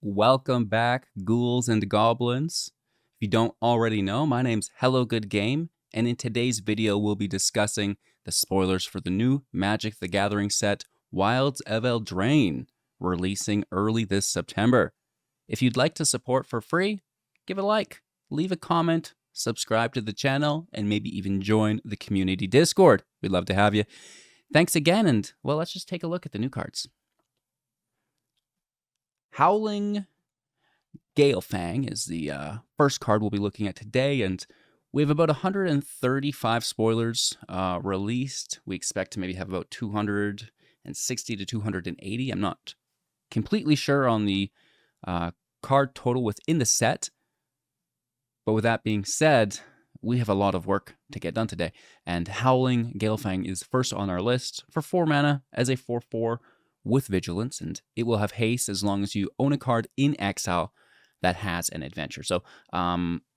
Welcome back, ghouls and goblins. If you don't already know, my name's Hello Good Game, and in today's video, we'll be discussing the spoilers for the new Magic the Gathering set, Wilds of Eldraine, releasing early this September. If you'd like to support for free, give a like, leave a comment, subscribe to the channel, and maybe even join the community Discord. We'd love to have you. Thanks again, and well, let's just take a look at the new cards. Howling Galefang is the first card we'll be looking at today, and we have about 135 spoilers released. We expect to maybe have about 260 to 280. I'm not completely sure on the card total within the set, but with that being said, we have a lot of work to get done today, and Howling Galefang is first on our list for 4 mana as a 4/4 with Vigilance, and it will have haste as long as you own a card in exile that has an adventure. So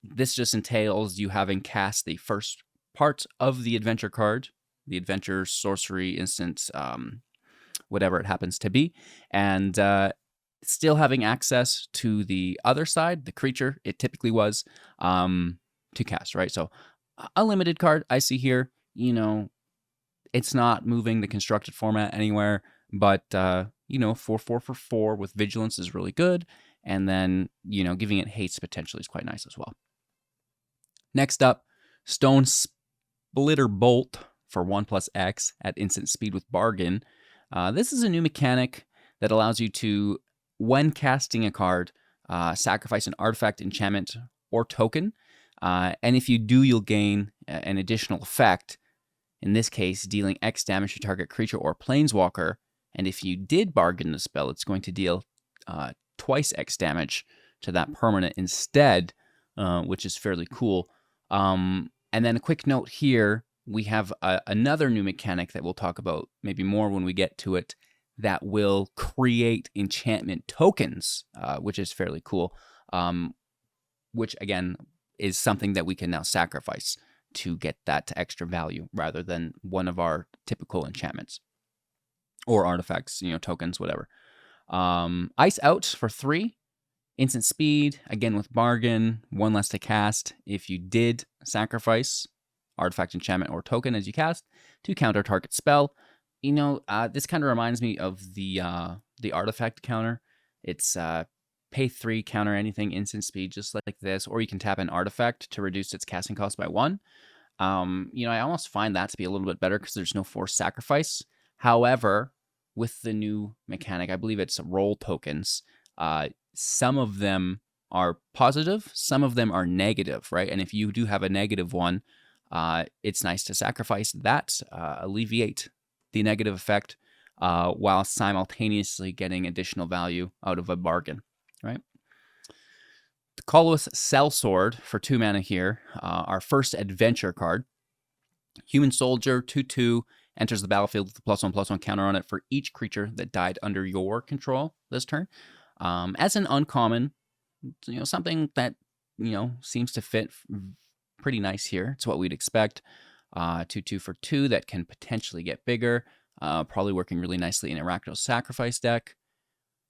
this just entails you having cast the first part of the adventure card, the adventure, sorcery, instant, whatever it happens to be, and still having access to the other side, the creature it typically was, to cast, right? So a limited card I see here, you know, it's not moving the constructed format anywhere, but, 4/4 for 4 with Vigilance is really good. And then, giving it haste potentially is quite nice as well. Next up, Stone Splitter Bolt for 1+X at instant speed with Bargain. This is a new mechanic that allows you to, when casting a card, sacrifice an artifact, enchantment, or token. And if you do, you'll gain an additional effect. In this case, dealing X damage to target creature or planeswalker. And if you did bargain the spell, it's going to deal twice X damage to that permanent instead, which is fairly cool. And then a quick note here, we have another new mechanic that we'll talk about maybe more when we get to it that will create enchantment tokens, which is fairly cool, which again is something that we can now sacrifice to get that extra value rather than one of our typical enchantments or artifacts, tokens, whatever. Ice Out for 3, instant speed, again with Bargain, 1 less to cast. If you did sacrifice artifact, enchantment, or token as you cast to counter target spell, this kind of reminds me of the artifact counter. It's pay 3, counter anything, instant speed, just like this, or you can tap an artifact to reduce its casting cost by 1. I almost find that to be a little bit better because there's no forced sacrifice. However, with the new mechanic, I believe it's roll tokens. Some of them are positive, some of them are negative, right? And if you do have a negative one, it's nice to sacrifice that, alleviate the negative effect, while simultaneously getting additional value out of a bargain, right? The Colossus Sellsword for 2 mana here, our first adventure card. Human Soldier, 2/2, enters the battlefield with a +1/+1 counter on it for each creature that died under your control this turn. As an uncommon, something that, seems to fit pretty nice here. It's what we'd expect. 2/2 for 2 that can potentially get bigger. Probably working really nicely in a Rakdos Sacrifice deck.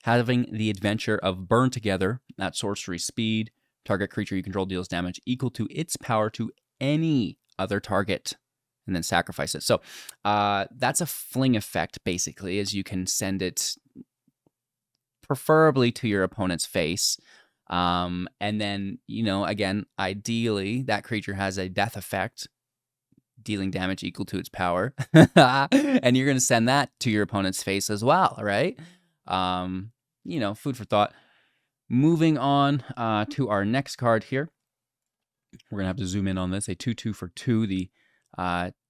Having the adventure of Burn Together at sorcery speed. Target creature you control deals damage equal to its power to any other target, and then sacrifice it. So that's a fling effect, basically, as you can send it preferably to your opponent's face. And then, again, ideally, that creature has a death effect, dealing damage equal to its power. And you're going to send that to your opponent's face as well, right? Food for thought. Moving on to our next card here. We're going to have to zoom in on this. A 2/2 for 2, the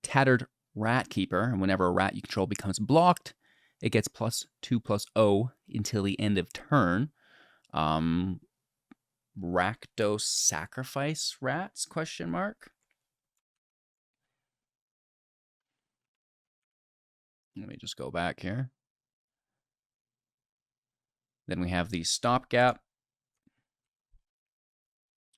Tattered Rat Keeper. And whenever a rat you control becomes blocked, it gets +2/+0 until the end of turn. Rakdos Sacrifice Rats, question mark? Let me just go back here. Then we have the Stopgap.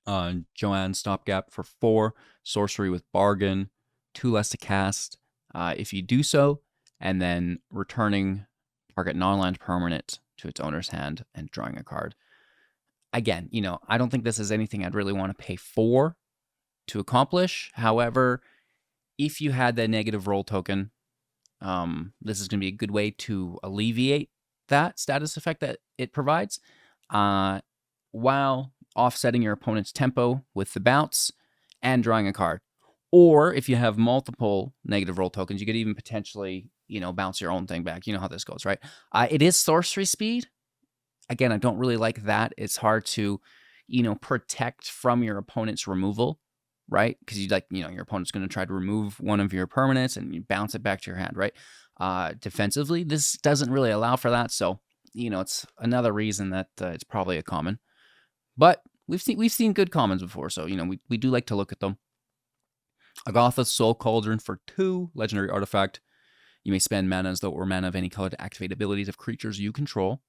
Joanne Stopgap for 4, sorcery with Bargain, 2 less to cast if you do so, and then returning target non-land permanent to its owner's hand and drawing a card. again, I don't think this is anything I'd really want to pay for to accomplish. However, if you had that negative roll token, this is going to be a good way to alleviate that status effect that it provides, while offsetting your opponent's tempo with the bounce and drawing a card. Or if you have multiple negative roll tokens, you could even potentially, bounce your own thing back. You know how this goes, right? It is sorcery speed. Again, I don't really like that. It's hard to, protect from your opponent's removal, right? Because your opponent's going to try to remove one of your permanents and you bounce it back to your hand, right? Defensively, this doesn't really allow for that. So, it's another reason that it's probably a common. But we've seen good commons before, so, we do like to look at them. Agatha's Soul Cauldron for 2, legendary artifact. You may spend mana as though it were mana of any color to activate abilities of creatures you control.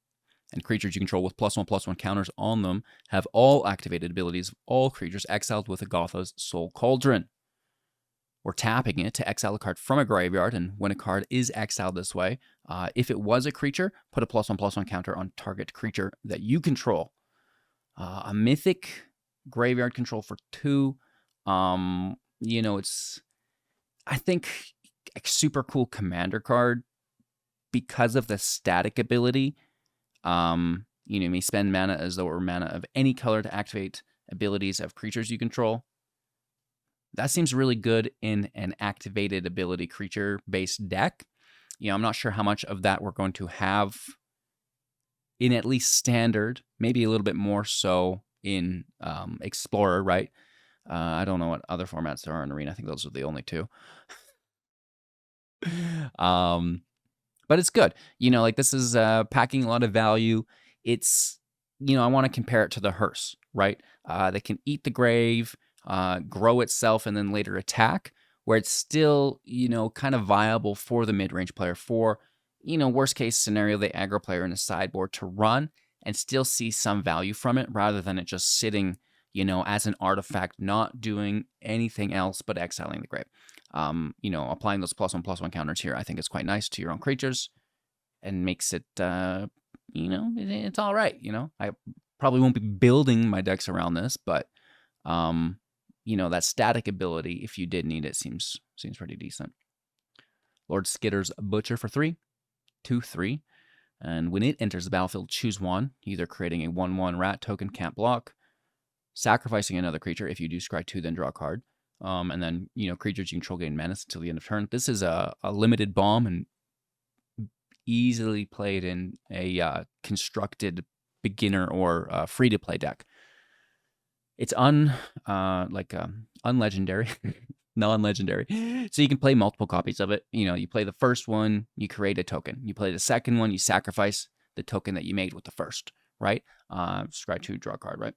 And creatures you control with +1/+1 counters on them have all activated abilities of all creatures exiled with Agatha's Soul Cauldron. We're tapping it to exile a card from a graveyard, and when a card is exiled this way, if it was a creature, put a +1/+1 counter on target creature that you control. A mythic graveyard control for 2. It's, I think, a super cool commander card because of the static ability. You may spend mana as though it were mana of any color to activate abilities of creatures you control. That seems really good in an activated ability creature-based deck. I'm not sure how much of that we're going to have in at least Standard, maybe a little bit more so in Explorer, right? I don't know what other formats there are in Arena. I think those are the only 2. But it's good. This is packing a lot of value. It's, I want to compare it to the hearse, right? That can eat the grave, grow itself, and then later attack, where it's still, kind of viable for the mid-range player. For, worst case scenario, the aggro player in a sideboard to run and still see some value from it, rather than it just sitting, as an artifact, not doing anything else but exiling the grave. Applying those +1/+1 counters here, I think is quite nice to your own creatures and makes it, it's all right. I probably won't be building my decks around this, but, that static ability, if you did need it, seems pretty decent. Lord Skitter's Butcher for 3, 2/3. And when it enters the battlefield, choose one, either creating a 1/1 rat token, can't block, sacrificing another creature. If you do scry 2, then draw a card. And then, creatures you control gain menace until the end of turn. This is a limited bomb and easily played in a constructed beginner or free-to-play deck. It's unlegendary, non-legendary. So you can play multiple copies of it. You play the first one, you create a token. You play the second one, you sacrifice the token that you made with the first, right? Scry 2, draw a card, right?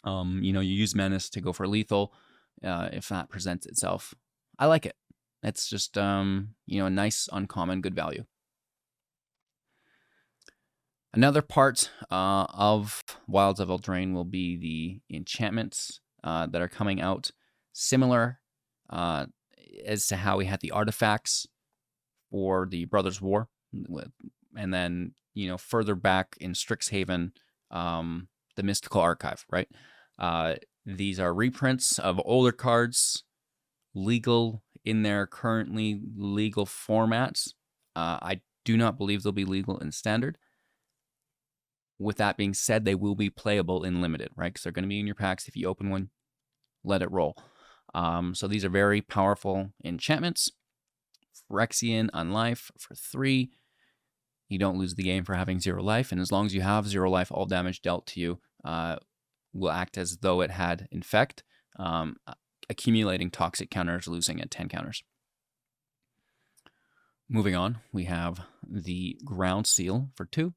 You use menace to go for lethal. If that presents itself. I like it. It's just, a nice, uncommon, good value. Another part of Wilds of Eldraine will be the enchantments that are coming out. Similar as to how we had the artifacts for the Brothers' War. And then, further back in Strixhaven, the Mystical Archive, right? These are reprints of older cards, legal in their currently legal formats. I do not believe they'll be legal in Standard. With that being said, they will be playable in Limited, right? Because they're going to be in your packs. If you open one, let it roll. So these are very powerful enchantments. Phyrexian Unlife for 3. You don't lose the game for having 0 life. And as long as you have 0 life, all damage dealt to you will act as though it had Infect, accumulating toxic counters, losing at 10 counters. Moving on, we have the Ground Seal for 2.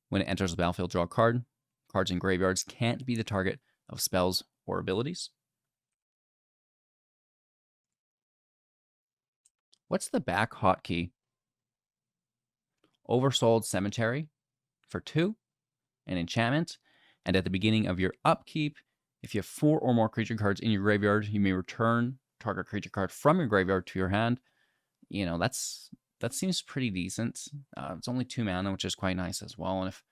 When it enters the battlefield, draw a card. Cards in graveyards can't be the target of spells or abilities. What's the back hotkey? Oversold Cemetery for 2, an enchantment. And at the beginning of your upkeep, if you have 4 or more creature cards in your graveyard, you may return target creature card from your graveyard to your hand. That seems pretty decent. It's only 2 mana, which is quite nice as well. And if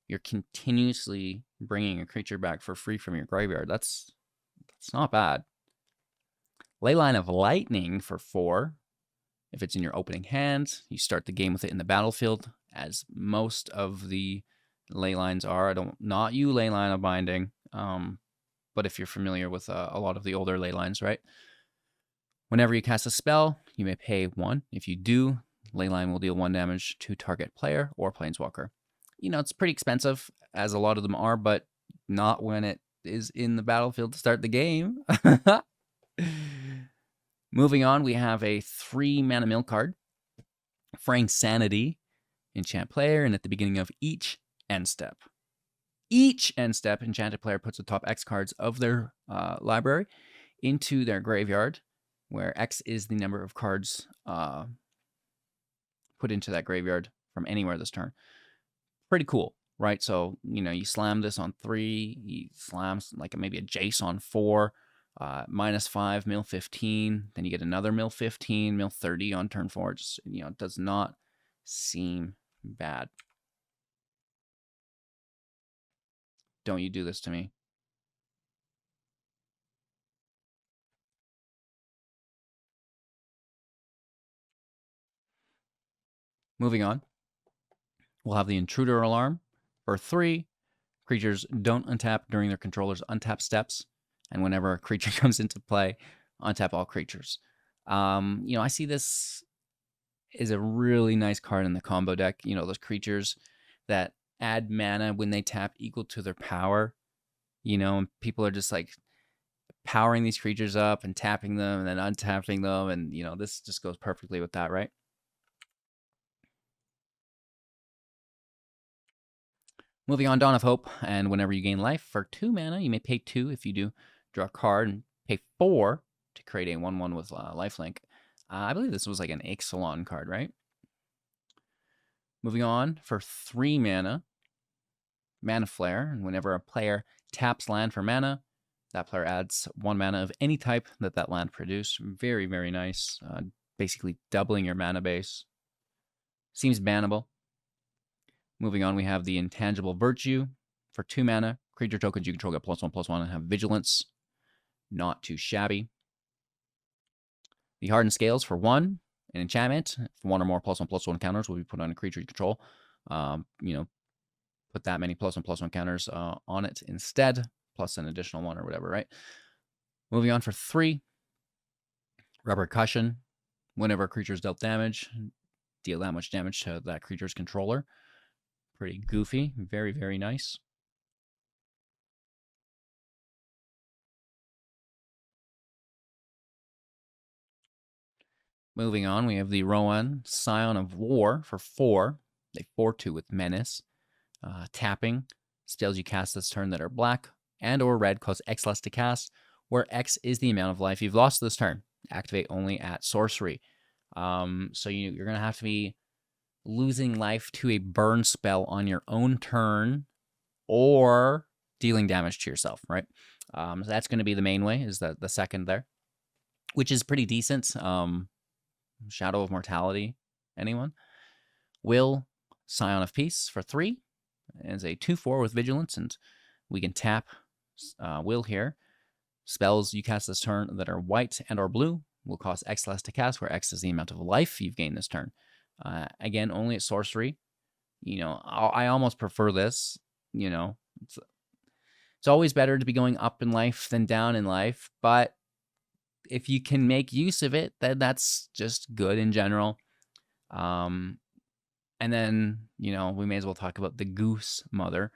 you're continuously bringing a creature back for free from your graveyard. That's not bad. Leyline of Lightning for 4. If it's in your opening hand, you start the game with it in the battlefield, as most of the Leylines are. Not you, Leyline of Binding, but if you're familiar with a lot of the older Leylines, right? Whenever you cast a spell, you may pay 1. If you do, Leyline will deal 1 damage to target player or planeswalker. It's pretty expensive, as a lot of them are, but not when it is in the battlefield to start the game. Moving on, we have a 3 mana mill card, Fraying Sanity, enchant player, and at the beginning of each end step, enchanted player puts the top X cards of their library into their graveyard, where X is the number of cards put into that graveyard from anywhere this turn. Pretty cool, right? So, you slam this on 3, you slam like maybe a Jace on 4, -5, mill 15, then you get another mill 15, mill 30 on turn 4. Just, it does not seem bad. Don't you do this to me. Moving on, we'll have the Intruder Alarm for 3. Creatures don't untap during their controller's untap steps, and whenever a creature comes into play, untap all creatures. I see this is a really nice card in the combo deck. Those creatures that add mana when they tap equal to their power. And people are just like powering these creatures up and tapping them and then untapping them, and this just goes perfectly with that, right? Moving on, Dawn of Hope, and whenever you gain life for 2 mana, you may pay 2. If you do, draw a card and pay 4 to create a 1/1 with lifelink. I believe this was like an Ixalan card, right? Moving on, for 3 mana, Mana Flare, and whenever a player taps land for mana, that player adds 1 mana of any type that land produced. Very, very nice. Basically doubling your mana base. Seems bannable. Moving on, we have the Intangible Virtue. For 2 mana, creature tokens you control get +1/+1 and have Vigilance. Not too shabby. The Hardened Scales for 1, an enchantment. For 1 or more +1/+1 counters will be put on a creature you control. Put that many +1/+1 counters on it instead, plus an additional 1 or whatever, right? Moving on, for 3, Repercussion. Whenever a creature is dealt damage, deal that much damage to that creature's controller. Pretty goofy. Very, very nice. Moving on, we have the Rowan, Scion of War for 4. They 4/2 with Menace. Tapping. Spells you cast this turn that are black and or red cost X less to cast, where X is the amount of life you've lost this turn. Activate only at sorcery. So you're going to have to be losing life to a burn spell on your own turn or dealing damage to yourself, right? So that's going to be the main way, is the second there, which is pretty decent. Shadow of Mortality, anyone? Will, Scion of Peace for 3. As a 2/4 with Vigilance, and we can tap Will here. Spells you cast this turn that are white and or blue will cost X less to cast, where X is the amount of life you've gained this turn. Again, only at sorcery. I almost prefer this. It's always better to be going up in life than down in life, but if you can make use of it, then that's just good in general. And then, we may as well talk about the Goose Mother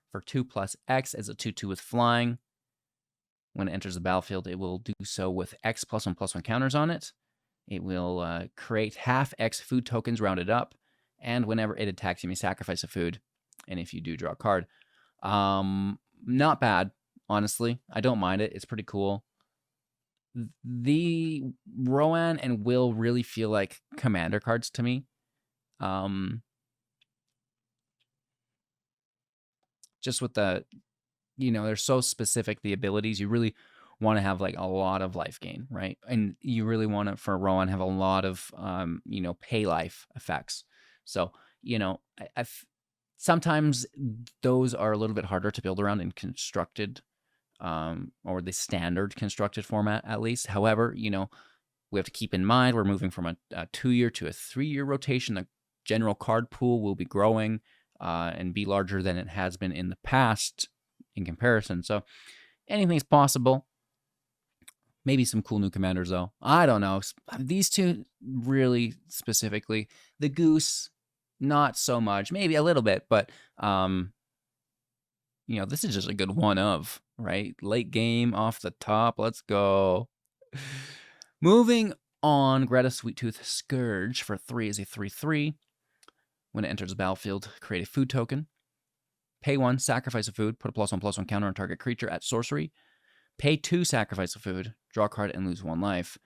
for 2+X as a 2/2 with flying. When it enters the battlefield, it will do so with X +1/+1 counters on it. It will create half X food tokens rounded up. And whenever it attacks, you may sacrifice a food. And if you do, draw a card. Not bad, honestly. I don't mind it. It's pretty cool. The Rowan and Will really feel like commander cards to me. Just with the, they're so specific, the abilities. You really want to have like a lot of life gain, right? And you really want to, for Rowan, have a lot of, pay life effects. So, Sometimes those are a little bit harder to build around in constructed, or the standard constructed format, at least. However, we have to keep in mind we're moving from a 2-year to a 3-year rotation. The general card pool will be growing and be larger than it has been in the past in comparison. So anything's possible. Maybe some cool new commanders, though. I don't know. These two really specifically. The Goose, not so much. Maybe a little bit, but this is just a good one of, right? Late game off the top. Let's go. Moving on, Greta Sweettooth Scourge for 3 is a 3/3. When it enters the battlefield, create a food token. Pay 1, sacrifice a food, put a +1/+1 counter on target creature at sorcery. Pay 2, sacrifice a food, draw a card, and lose 1 life.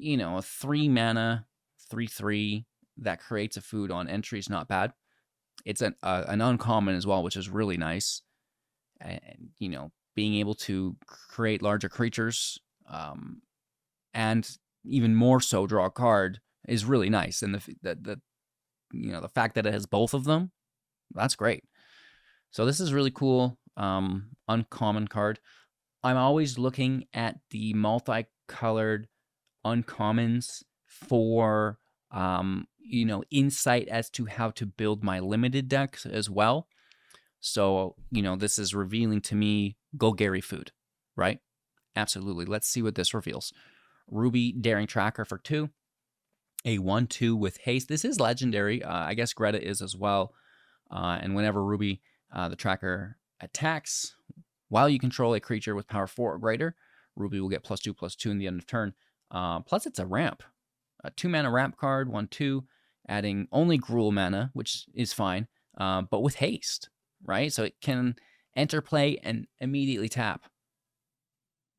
A 3 mana, 3/3 that creates a food on entry is not bad. It's an uncommon as well, which is really nice. And, being able to create larger creatures, and even more so draw a card is really nice. And the fact that it has both of them, that's great. So this is really cool. Uncommon card. I'm always looking at the multicolored uncommons for insight as to how to build my limited decks as well. So, this is revealing to me Golgari food, right? Absolutely. Let's see what this reveals. Ruby Daring Tracker for 2. A 1/2 with haste. This is legendary. I guess Greta is as well. And whenever Ruby, the tracker, attacks, while you control a creature with power 4 or greater, Ruby will get +2/+2 in the end of turn. Plus, it's a ramp. A 2-mana ramp card, 1/2, adding only Gruul mana, which is fine, but with haste, right? So it can enter play and immediately tap.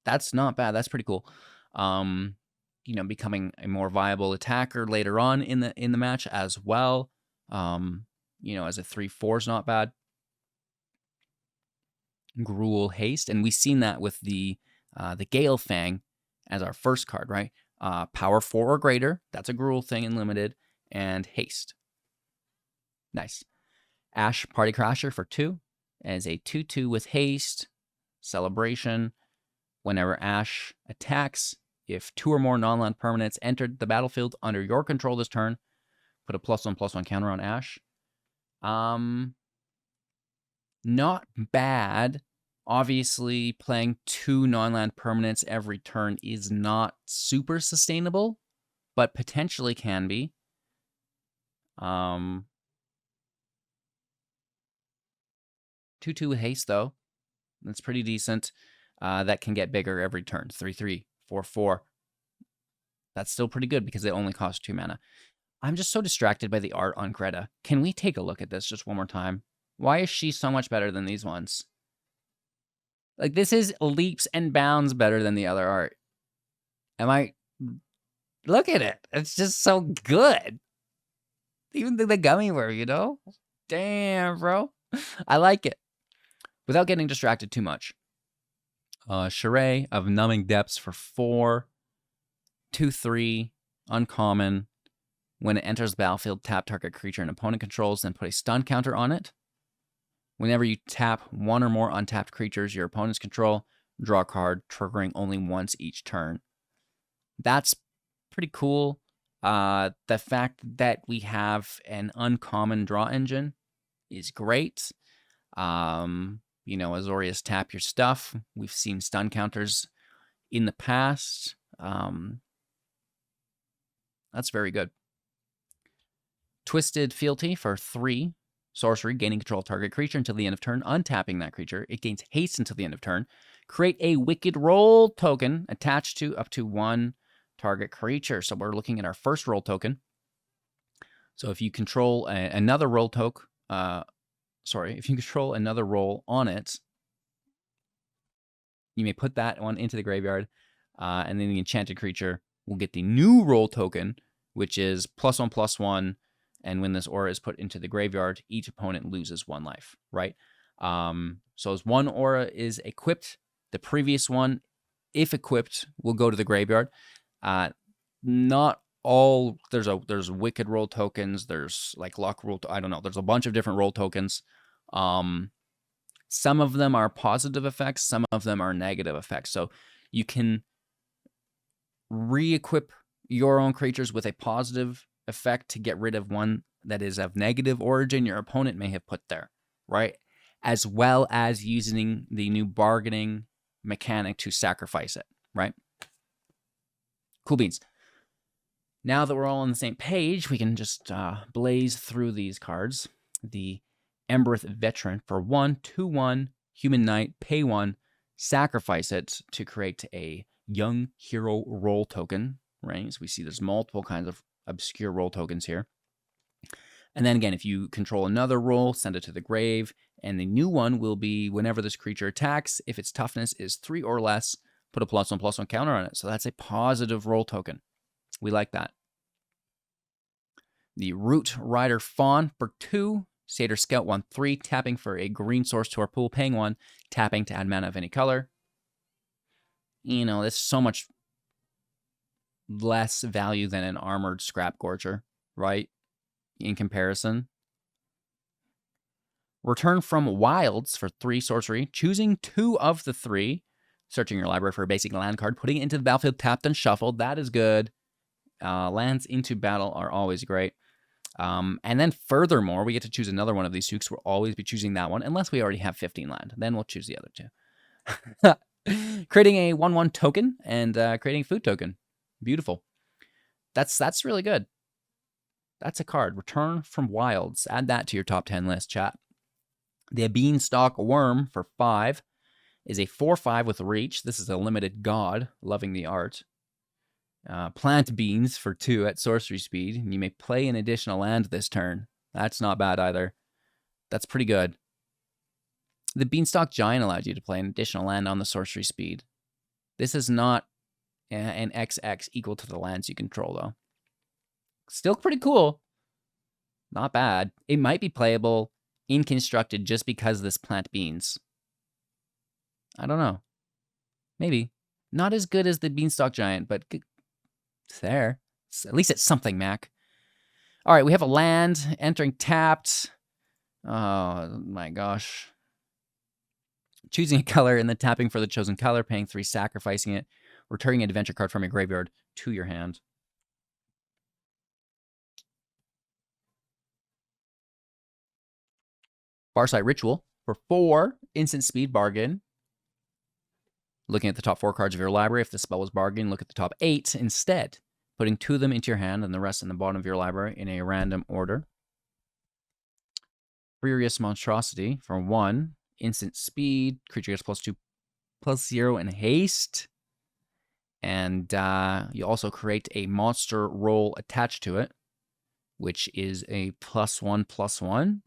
That's not bad. That's pretty cool. Becoming a more viable attacker later on in the match as well. As a 3/4 is not bad. Gruul haste, and we've seen that with the Gale Fang as our first card, right? Power 4 or greater, that's a Gruul thing in limited, and haste. Nice. Ash Party Crasher for 2 as a 2/2 with haste. Celebration. Whenever Ash attacks, if 2 or more non-land permanents entered the battlefield under your control this turn, put a +1/+1 counter on Ash. Not bad. Obviously, playing 2 non-land permanents every turn is not super sustainable, but potentially can be. 2/2 with haste, though. That's pretty decent. That can get bigger every turn. 3/3, 4/4. That's still pretty good because it only costs 2 mana. I'm just so distracted by the art on Greta. Can we take a look at this just one more time? Why is she so much better than these ones? Like, this is leaps and bounds better than the other art. Look at it. It's just so good. Even the gummy worm, Damn, bro. I like it. Without getting distracted too much. Charade of Numbing Depths for 4. 2/3. Uncommon. When it enters the battlefield, tap target creature an opponent controls, then put a stun counter on it. Whenever you tap 1 or more untapped creatures your opponents control, draw a card, triggering only once each turn. That's pretty cool. The fact that we have an uncommon draw engine is great. Azorius, tap your stuff. We've seen stun counters in the past. That's very good. Twisted Fealty for 3. Sorcery, gaining control of target creature until the end of turn, untapping that creature. It gains haste until the end of turn. Create a Wicked Roll token attached to up to 1 target creature. So we're looking at our first roll token. So if you control another roll token, if you control another roll on it, you may put that one into the graveyard, and then the enchanted creature will get the new roll token, which is +1/+1. And when this aura is put into the graveyard, each opponent loses 1 life, right? So as one aura is equipped, the previous one, if equipped, will go to the graveyard. Not all there's wicked roll tokens, there's like luck roll, I don't know, there's a bunch of different roll tokens. Some of them are positive effects, some of them are negative effects. So you can re-equip your own creatures with a positive effect to get rid of one that is of negative origin your opponent may have put there, right? As well as using the new bargaining mechanic to sacrifice it, right? Cool beans. Now that we're all on the same page, we can just blaze through these cards. The Embereth Veteran for 1, 2/1, Human Knight, pay 1, sacrifice it to create a Young Hero roll token, right? So we see there's multiple kinds of obscure roll tokens here. And then again, if you control another roll, send it to the grave, and the new one will be whenever this creature attacks, if its toughness is 3 or less, put a +1/+1 counter on it. So that's a positive roll token. We like that. The Root Rider Fawn for 2, Satyr Scout 1/3, tapping for a green source to our pool, paying 1, tapping to add mana of any color. You know, it's so much less value than an Armored Scrap Gorger, right? In comparison. Return from Wilds for 3 sorcery, choosing 2 of the 3, searching your library for a basic land card, putting it into the battlefield tapped and shuffled. That is good. Lands into battle are always great. And then furthermore, we get to choose another one of these 2 because we'll always be choosing that one, unless we already have 15 land. Then we'll choose the other 2. Creating a 1/1 token and creating a food token. Beautiful. That's really good. That's a card. Return from Wilds. Add that to your top 10 list, chat. The Beanstalk Worm for 5 is a 4/5 with reach. This is a limited god. Loving the art. Plant Beans for 2 at sorcery speed. And you may play an additional land this turn. That's not bad either. That's pretty good. The Beanstalk Giant allows you to play an additional land on the sorcery speed. This is not an XX equal to the lands you control, though. Still pretty cool. Not bad. It might be playable in Constructed just because of this Plant Beans. I don't know. Maybe. Not as good as the Beanstalk Giant, but it's there. At least it's something, Mac. All right, we have a land entering tapped. Oh, my gosh. Choosing a color and then tapping for the chosen color, paying 3, sacrificing it, returning an adventure card from your graveyard to your hand. Farsight Ritual for 4, instant speed bargain. Looking at the top 4 cards of your library, if the spell was bargain, look at the top 8 instead, putting 2 of them into your hand and the rest in the bottom of your library in a random order. Furious Monstrosity for 1, instant speed, creature gets +2/+0 in haste. And you also create a monster roll attached to it, which is a +1/+1.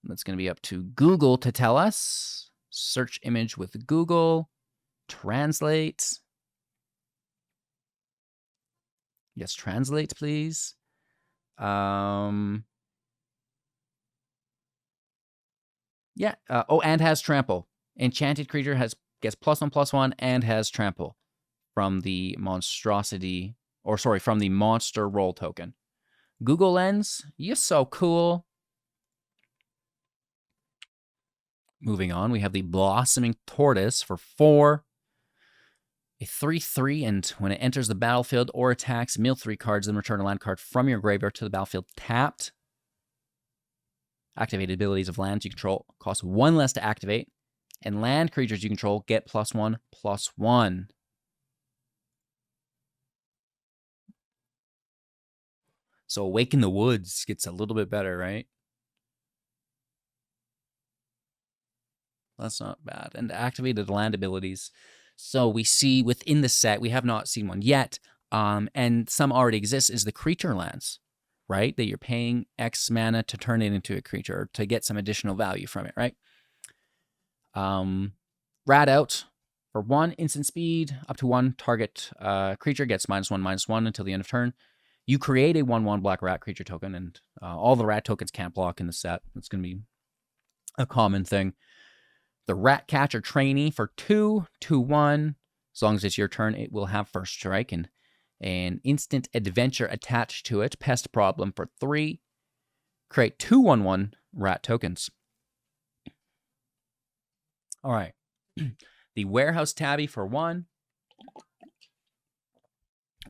That's going to be up to Google to tell us. Search image with Google. Translate. Yes, translate, please. Yeah. And has trample. Enchanted creature gets +1/+1 and has trample from the monstrosity, or sorry, from the monster roll token. Google Lens, you're so cool. Moving on, we have the Blossoming Tortoise for 4. A 3/3, and when it enters the battlefield or attacks, mill 3 cards, then return a land card from your graveyard to the battlefield tapped. Activated abilities of lands you control cost 1 less to activate, and land creatures you control get +1/+1. So Awaken the Woods gets a little bit better, right? That's not bad. And activated land abilities. So we see within the set, we have not seen one yet, and some already exist, is the creature lands, right? That you're paying X mana to turn it into a creature, or to get some additional value from it, right? Rat Out for 1, instant speed, up to 1 target creature gets -1/-1 until the end of turn. You create a 1/1 black rat creature token, and all the rat tokens can't block in the set. It's going to be a common thing. The Rat Catcher Trainee for 2, 2/1. As long as it's your turn, it will have first strike. And An instant adventure attached to it. Pest Problem for 3. Create 2/1/1 rat tokens. All right. The Warehouse Tabby for 1.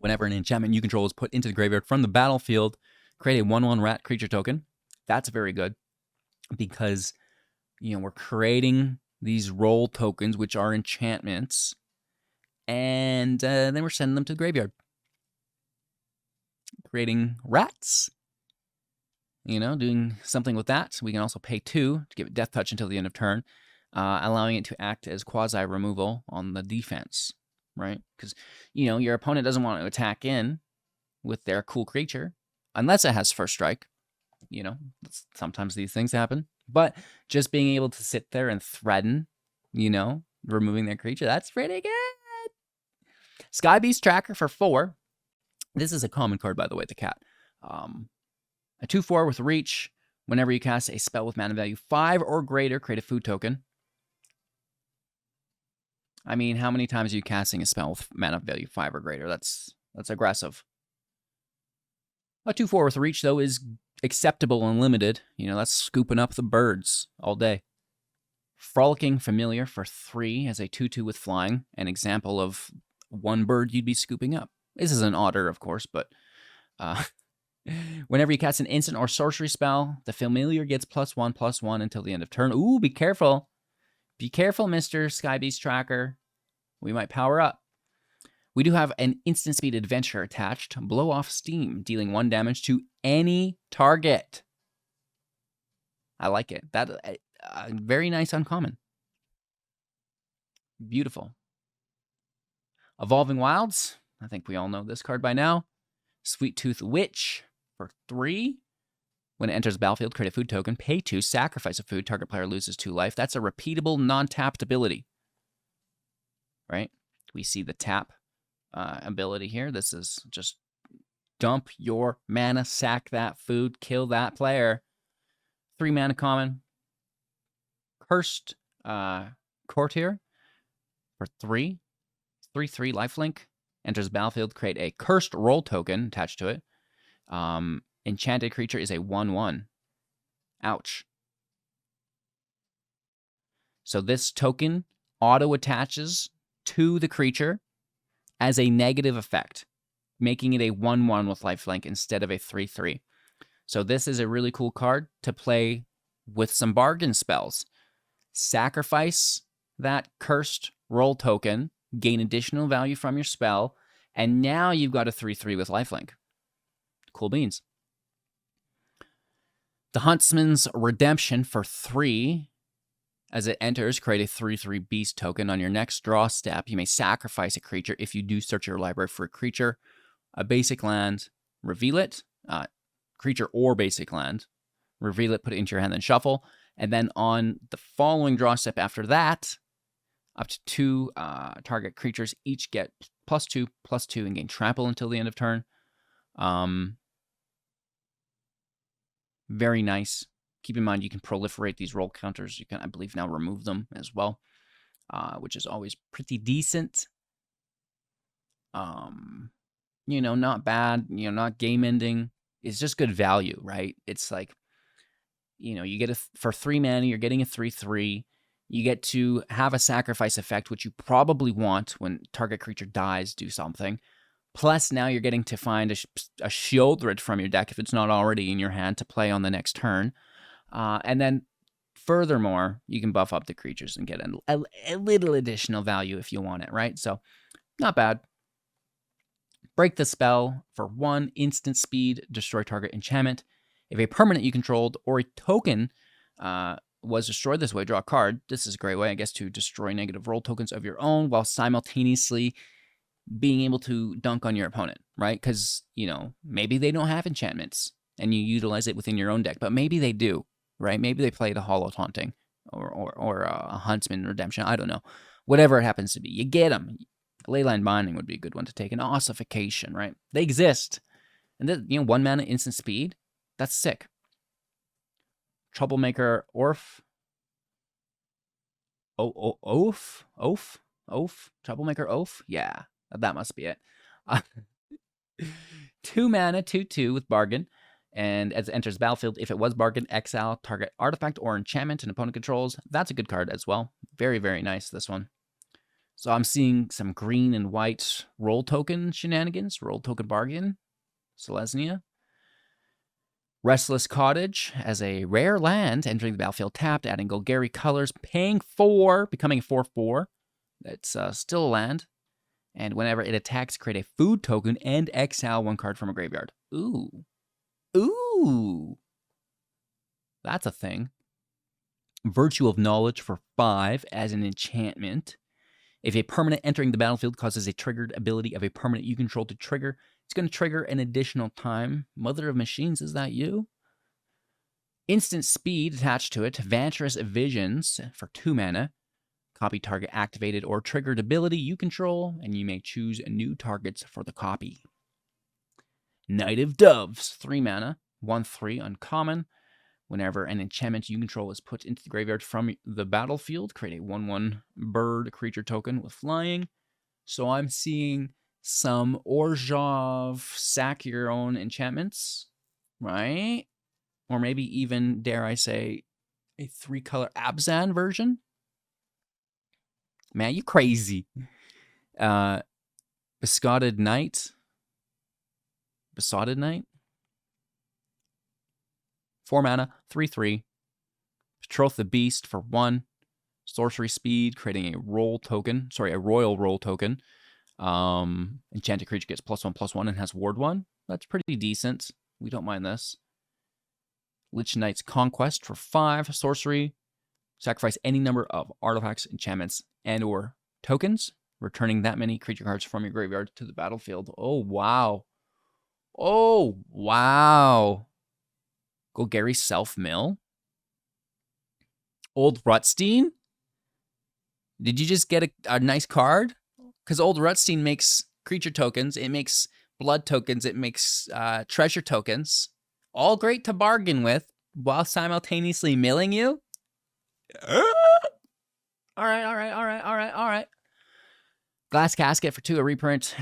Whenever an enchantment you control is put into the graveyard from the battlefield, create a 1/1 rat creature token. That's very good because, we're creating these role tokens, which are enchantments, and then we're sending them to the graveyard. Creating rats, doing something with that. We can also pay 2 to give it Death Touch until the end of turn, allowing it to act as quasi-removal on the defense, right? Because, your opponent doesn't want to attack in with their cool creature unless it has first strike. Sometimes these things happen. But just being able to sit there and threaten, removing their creature, that's pretty good. Sky Beast Tracker for 4. This is a common card, by the way, the cat. A 2/4 with reach. Whenever you cast a spell with mana value 5 or greater, create a food token. I mean, how many times are you casting a spell with mana value 5 or greater? That's aggressive. A 2/4 with reach, though, is acceptable and limited. That's scooping up the birds all day. Frolicking Familiar for 3 as a 2/2 with flying. An example of one bird you'd be scooping up. This is an otter, of course, but whenever you cast an instant or sorcery spell, the Familiar gets +1/+1 until the end of turn. Ooh, be careful. Be careful, Mr. Sky Beast Tracker. We might power up. We do have an instant speed adventure attached. Blow off steam, dealing 1 damage to any target. I like it. That very nice uncommon. Beautiful. Evolving Wilds. I think we all know this card by now. Sweet Tooth Witch for 3. When it enters the battlefield, create a food token. Pay 2, sacrifice a food. Target player loses 2 life. That's a repeatable, non-tapped ability. Right? We see the tap ability here. This is just dump your mana, sack that food, kill that player. 3 mana common. Cursed Courtier for 3. 3/3 lifelink. Enters the battlefield, create a cursed roll token attached to it. Enchanted creature is a 1/1. Ouch. So this token auto-attaches to the creature as a negative effect, making it a 1/1 with lifelink instead of a 3/3. So this is a really cool card to play with some bargain spells. Sacrifice that cursed roll token, gain additional value from your spell, and now you've got a 3/3 with lifelink. Cool beans. The Huntsman's Redemption for 3. As it enters, create a 3/3 beast token. On your next draw step, you may sacrifice a creature. If you do, search your library for a creature, a basic land, reveal it, creature or basic land, reveal it, put it into your hand, then shuffle. And then on the following draw step after that, up to 2 target creatures each get +2/+2 and gain trample until the end of turn. Very nice. Keep in mind you can proliferate these roll counters. You can, I believe, now remove them as well, which is always pretty decent. Not bad. Not game ending. It's just good value, right? It's like, you get for 3 mana, you're getting a 3/3. You get to have a sacrifice effect, which you probably want when target creature dies, do something. Plus, now you're getting to find a Shieldred from your deck if it's not already in your hand to play on the next turn. And then, furthermore, you can buff up the creatures and get a little additional value if you want it, right? So, not bad. Break the Spell for 1, instant speed, destroy target enchantment. If a permanent you controlled or a token was destroyed this way, draw a card. This is a great way, I guess, to destroy negative roll tokens of your own while simultaneously being able to dunk on your opponent, right? Because, maybe they don't have enchantments and you utilize it within your own deck, but maybe they do, right? Maybe they play the Hollow Taunting or a Huntsman Redemption. I don't know. Whatever it happens to be, you get them. Leyline Binding would be a good one to take. An Ossification, right? They exist. And then, 1 mana instant speed. That's sick. Troublemaker Orf. Oaf? Troublemaker Oaf? Yeah, that must be it. 2 mana, 2/2 with Bargain. And as it enters the battlefield, if it was Bargain, exile target artifact or enchantment an opponent controls. That's a good card as well. Very, very nice, this one. So I'm seeing some green and white roll token shenanigans, roll token bargain, Selesnya. Restless Cottage as a rare land, entering the battlefield tapped, adding Golgari colors, paying 4, becoming a 4/4. It's still a land. And whenever it attacks, create a food token and exile 1 card from a graveyard. Ooh. Ooh. That's a thing. Virtue of Knowledge for 5 as an enchantment. If a permanent entering the battlefield causes a triggered ability of a permanent you control to trigger, it's going to trigger an additional time. Mother of Machines, is that you? Instant speed attached to it. Vantress Visions for 2 mana. Copy target activated or triggered ability you control, and you may choose new targets for the copy. Knight of Doves, 3 mana, 1/3 uncommon. Whenever an enchantment you control is put into the graveyard from the battlefield, create a 1/1 bird creature token with flying. So I'm seeing some Orzhov sack your own enchantments, right? Or maybe even, dare I say, a 3-color Abzan version. Man, you crazy. Besotted Knight. 4 mana, 3/3. Betroth the Beast for 1. Sorcery speed, creating a royal roll token. Enchanted creature gets +1/+1 and has ward 1. That's pretty decent. We don't mind this. Lich Knight's Conquest for 5. Sorcery. Sacrifice any number of artifacts, enchantments, and or tokens, returning that many creature cards from your graveyard to the battlefield. Oh, wow. Oh, wow. Golgari Self-Mill. Old Rutstein? Did you just get a nice card? Because Old Rutstein makes creature tokens. It makes blood tokens. It makes treasure tokens. All great to bargain with while simultaneously milling you. All right. Glass Casket for 2, a reprint.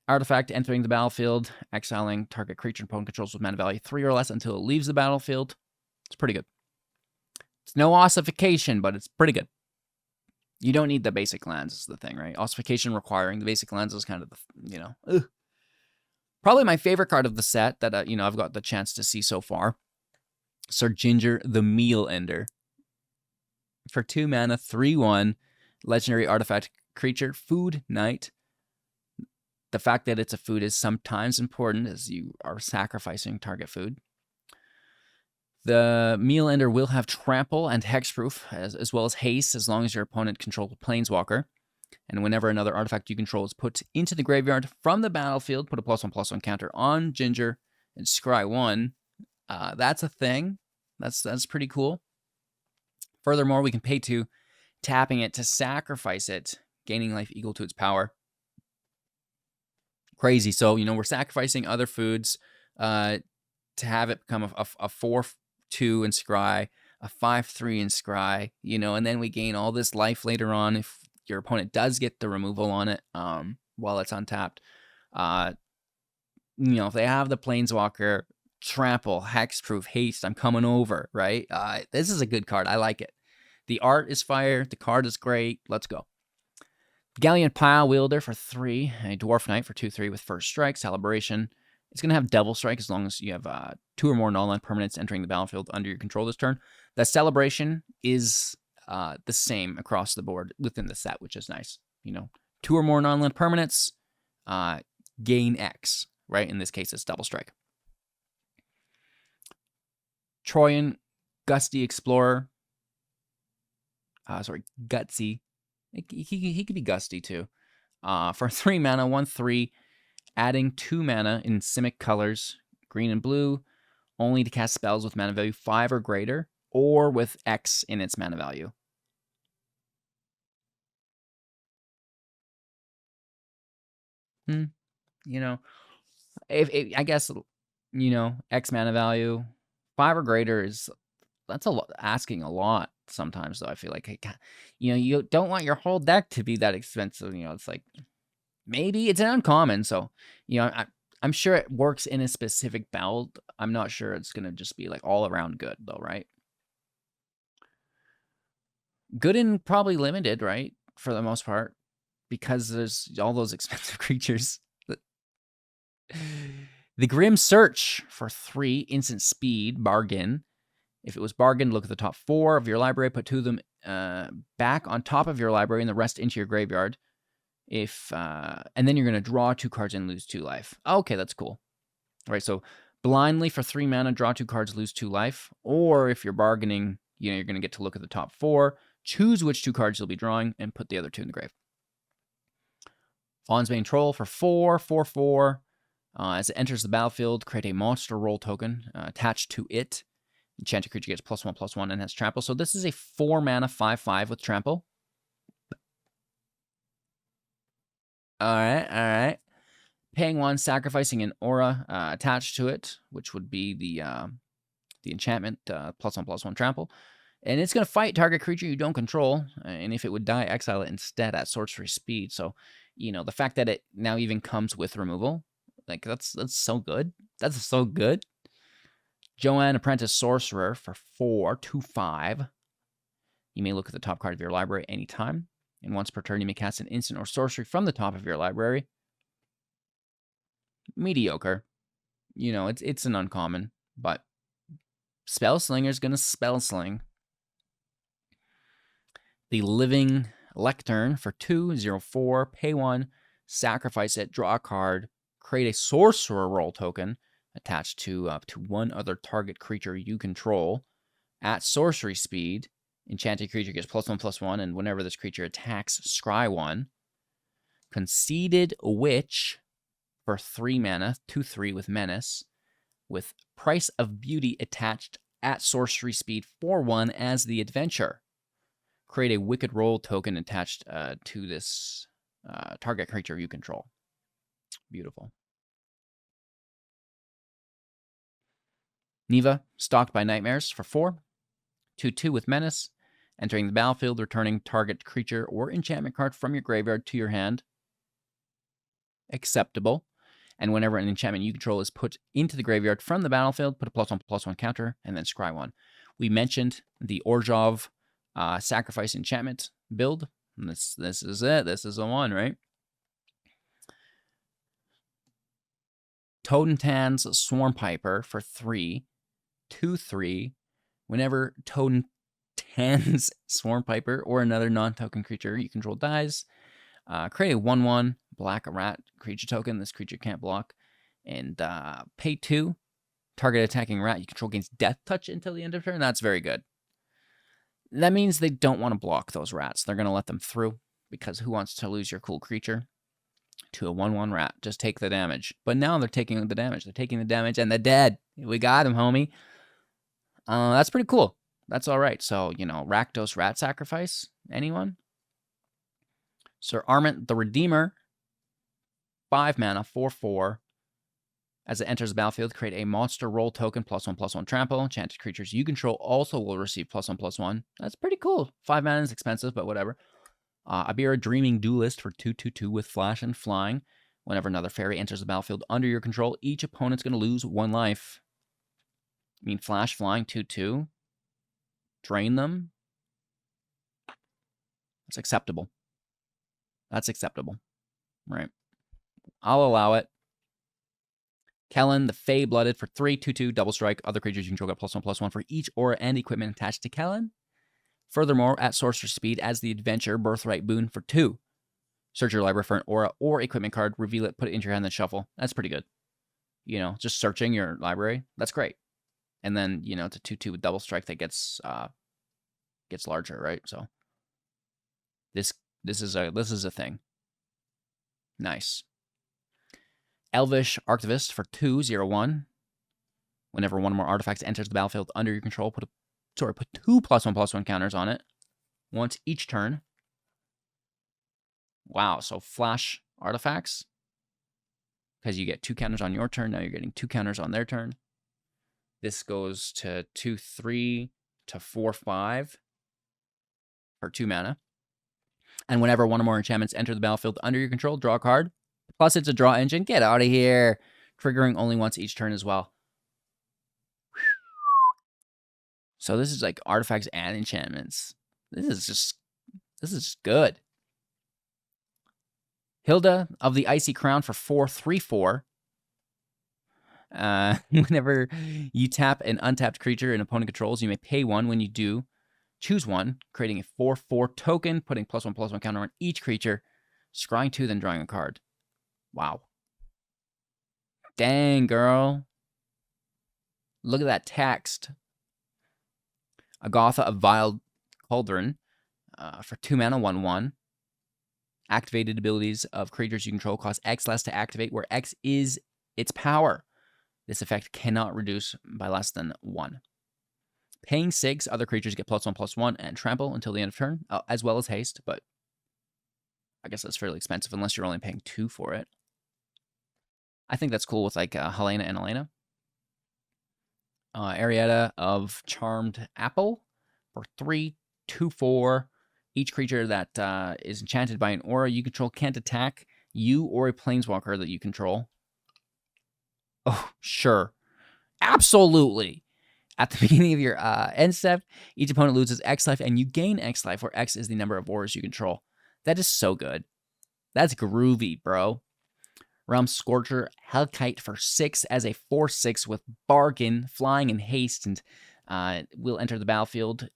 Artifact entering the battlefield, exiling target creature opponent controls with mana value 3 or less until it leaves the battlefield. It's pretty good. It's no ossification, but it's pretty good. You don't need the basic lands is the thing, right? Ossification requiring the basic lands is kind of the, Probably my favorite card of the set that, I've got the chance to see so far. Sir Ginger the Meal Ender. For 2 mana, 3/1, legendary artifact creature, food, knight. The fact that it's a food is sometimes important as you are sacrificing target food. The Meal Ender will have trample and hexproof, as well as haste, as long as your opponent controls a planeswalker. And whenever another artifact you control is put into the graveyard from the battlefield, put a +1/+1 counter on Ginger and scry 1. That's a thing. That's pretty cool. Furthermore, we can pay 2, tapping it to sacrifice it, gaining life equal to its power. Crazy. So, we're sacrificing other foods to have it become a 4/2 in scry, a 5/3 in scry, and then we gain all this life later on if your opponent does get the removal on it while it's untapped. If they have the planeswalker, trample, hexproof, haste, I'm coming over, right? This is a good card. I like it. The art is fire. The card is great. Let's go. Galleon Pile Wielder for 3. A Dwarf Knight for 2/3 with first strike, celebration. It's going to have Devil Strike as long as you have 2 or more non-land permanents entering the battlefield under your control this turn. The celebration is the same across the board within the set, which is nice. 2 or more non-land permanents, gain X, right? In this case, it's Double Strike. Troyan Gusty Explorer. Gutsy. He could be Gusty too. For 3 mana, 1/3, adding 2 mana in Simic colors, green and blue, only to cast spells with mana value 5 or greater, or with X in its mana value. I guess, X mana value, 5 or greater that's asking a lot sometimes, though. I feel like, you don't want your whole deck to be that expensive. It's like, maybe it's an uncommon. So, I'm sure it works in a specific build. I'm not sure it's going to just be like all around good though, right? Good and probably limited, right? For the most part, because there's all those expensive creatures. The Grim Search for 3 instant speed bargain. If it was bargain, look at the top 4 of your library, put 2 of them back on top of your library and the rest into your graveyard. And then you're going to draw 2 cards and lose 2 life. Okay, that's cool. All right, so blindly for 3 mana, draw 2 cards, lose 2 life. Or if you're bargaining, you're going to get to look at the top 4, choose which 2 cards you'll be drawing, and put the other 2 in the grave. Fawn's Bane Troll for 4/4/4. As it enters the battlefield, create a monster roll token attached to it. Enchanted creature gets +1/+1 and has trample. So this is a 4 mana 5/5 with trample. All right. Paying 1, sacrificing an aura attached to it, which would be the enchantment +1/+1 trample. And it's going to fight target creature you don't control. And if it would die, exile it instead at sorcery speed. So, the fact that it now even comes with removal, like that's so good. That's so good. Joanne, Apprentice Sorcerer for 4/2/5. You may look at the top card of your library anytime. And once per turn, you may cast an instant or sorcery from the top of your library. Mediocre. It's an uncommon, but Spellslinger's going to spell sling. The Living Lectern for 2/0/4. Pay 1, sacrifice it, draw a card, create a sorcerer roll token attached to one other target creature you control at sorcery speed. Enchanted creature gets +1/+1, and whenever this creature attacks, scry 1. Conceited Witch for 3 mana, 2/3 with menace, with Price of Beauty attached at sorcery speed for 1 as the adventure. Create a Wicked Roll token attached to this target creature you control. Beautiful. Neva, Stalked by Nightmares for 4. 2/2 with menace. Entering the battlefield, returning target creature or enchantment card from your graveyard to your hand. Acceptable. And whenever an enchantment you control is put into the graveyard from the battlefield, put a +1/+1 counter, and then scry 1. We mentioned the Orzhov sacrifice enchantment build. And this is it. This is the one, right? Totentan's Swarm Piper for 3. 2/3. Whenever Totentan's Swarm Piper or another non-token creature you control dies, create a 1/1 black rat creature token. This creature can't block. And pay 2. Target attacking rat you control gains Death Touch until the end of turn. That's very good. That means they don't want to block those rats. They're going to let them through, because who wants to lose your cool creature to a 1/1 rat? Just take the damage. But now they're taking the damage. They're taking the damage, and they're dead. We got him, homie. That's pretty cool. That's all right. So, Rakdos Rat Sacrifice. Anyone? Sir Arment the Redeemer. 5 mana, 4/4. As it enters the battlefield, create a monster roll token, +1/+1 trample. Enchanted creatures you control also will receive +1/+1. That's pretty cool. 5 mana is expensive, but whatever. Abira Dreaming Duelist for 2/2/2 with flash and flying. Whenever another fairy enters the battlefield under your control, each opponent's going to lose 1 life. I mean, flash, flying, 2/2. Drain them. That's acceptable. That's acceptable. Right. I'll allow it. Kellen, the Fey-Blooded for 3, 2/2, double strike. Other creatures you control get +1/+1 for each aura and equipment attached to Kellen. Furthermore, at sorcerer speed, as the adventure, Birthright Boon for 2. Search your library for an aura or equipment card, reveal it, put it into your hand, then shuffle. That's pretty good. Just searching your library. That's great. And then, it's a 2/2 with double strike that gets larger, right? So this is a thing. Nice. Elvish Archivist for 2/0/1. Whenever one or more artifacts enters the battlefield under your control, put 2 +1/+1 counters on it once each turn. Wow, so flash artifacts, because you get 2 counters on your turn. Now you're getting 2 counters on their turn. This goes to 2/3 to 4/5 for 2 mana. And whenever one or more enchantments enter the battlefield under your control, draw a card. Plus, it's a draw engine. Get out of here. triggering only once each turn as well. So this is like artifacts and enchantments. This is just good. Hilda of the Icy Crown for 4/3/4. Whenever you tap an untapped creature an opponent controls, you may pay 1. When you do, choose 1, creating a 4/4 token, putting +1/+1 counter on each creature, scrying 2, then drawing a card. Wow. Dang, girl. Look at that text. Agatha of Vile Cauldron for 2 mana, 1/1. Activated abilities of creatures you control cost X less to activate, where X is its power. This effect cannot reduce by less than 1. Paying 6, other creatures get +1/+1 and trample until the end of turn, as well as haste, but I guess that's fairly expensive unless you're only paying 2 for it. I think that's cool with like Helena and Elena. Arietta of Charmed Apple for 3/2/4. Each creature that is enchanted by an aura you control can't attack you or a planeswalker that you control. Oh, sure. Absolutely. At the beginning of your end step, each opponent loses X life and you gain X life, where X is the number of auras you control. That is so good. That's groovy, bro. Realm Scorcher, Hellkite for 6 as a 4/6 with Bargain, Flying, and Haste, and will enter the battlefield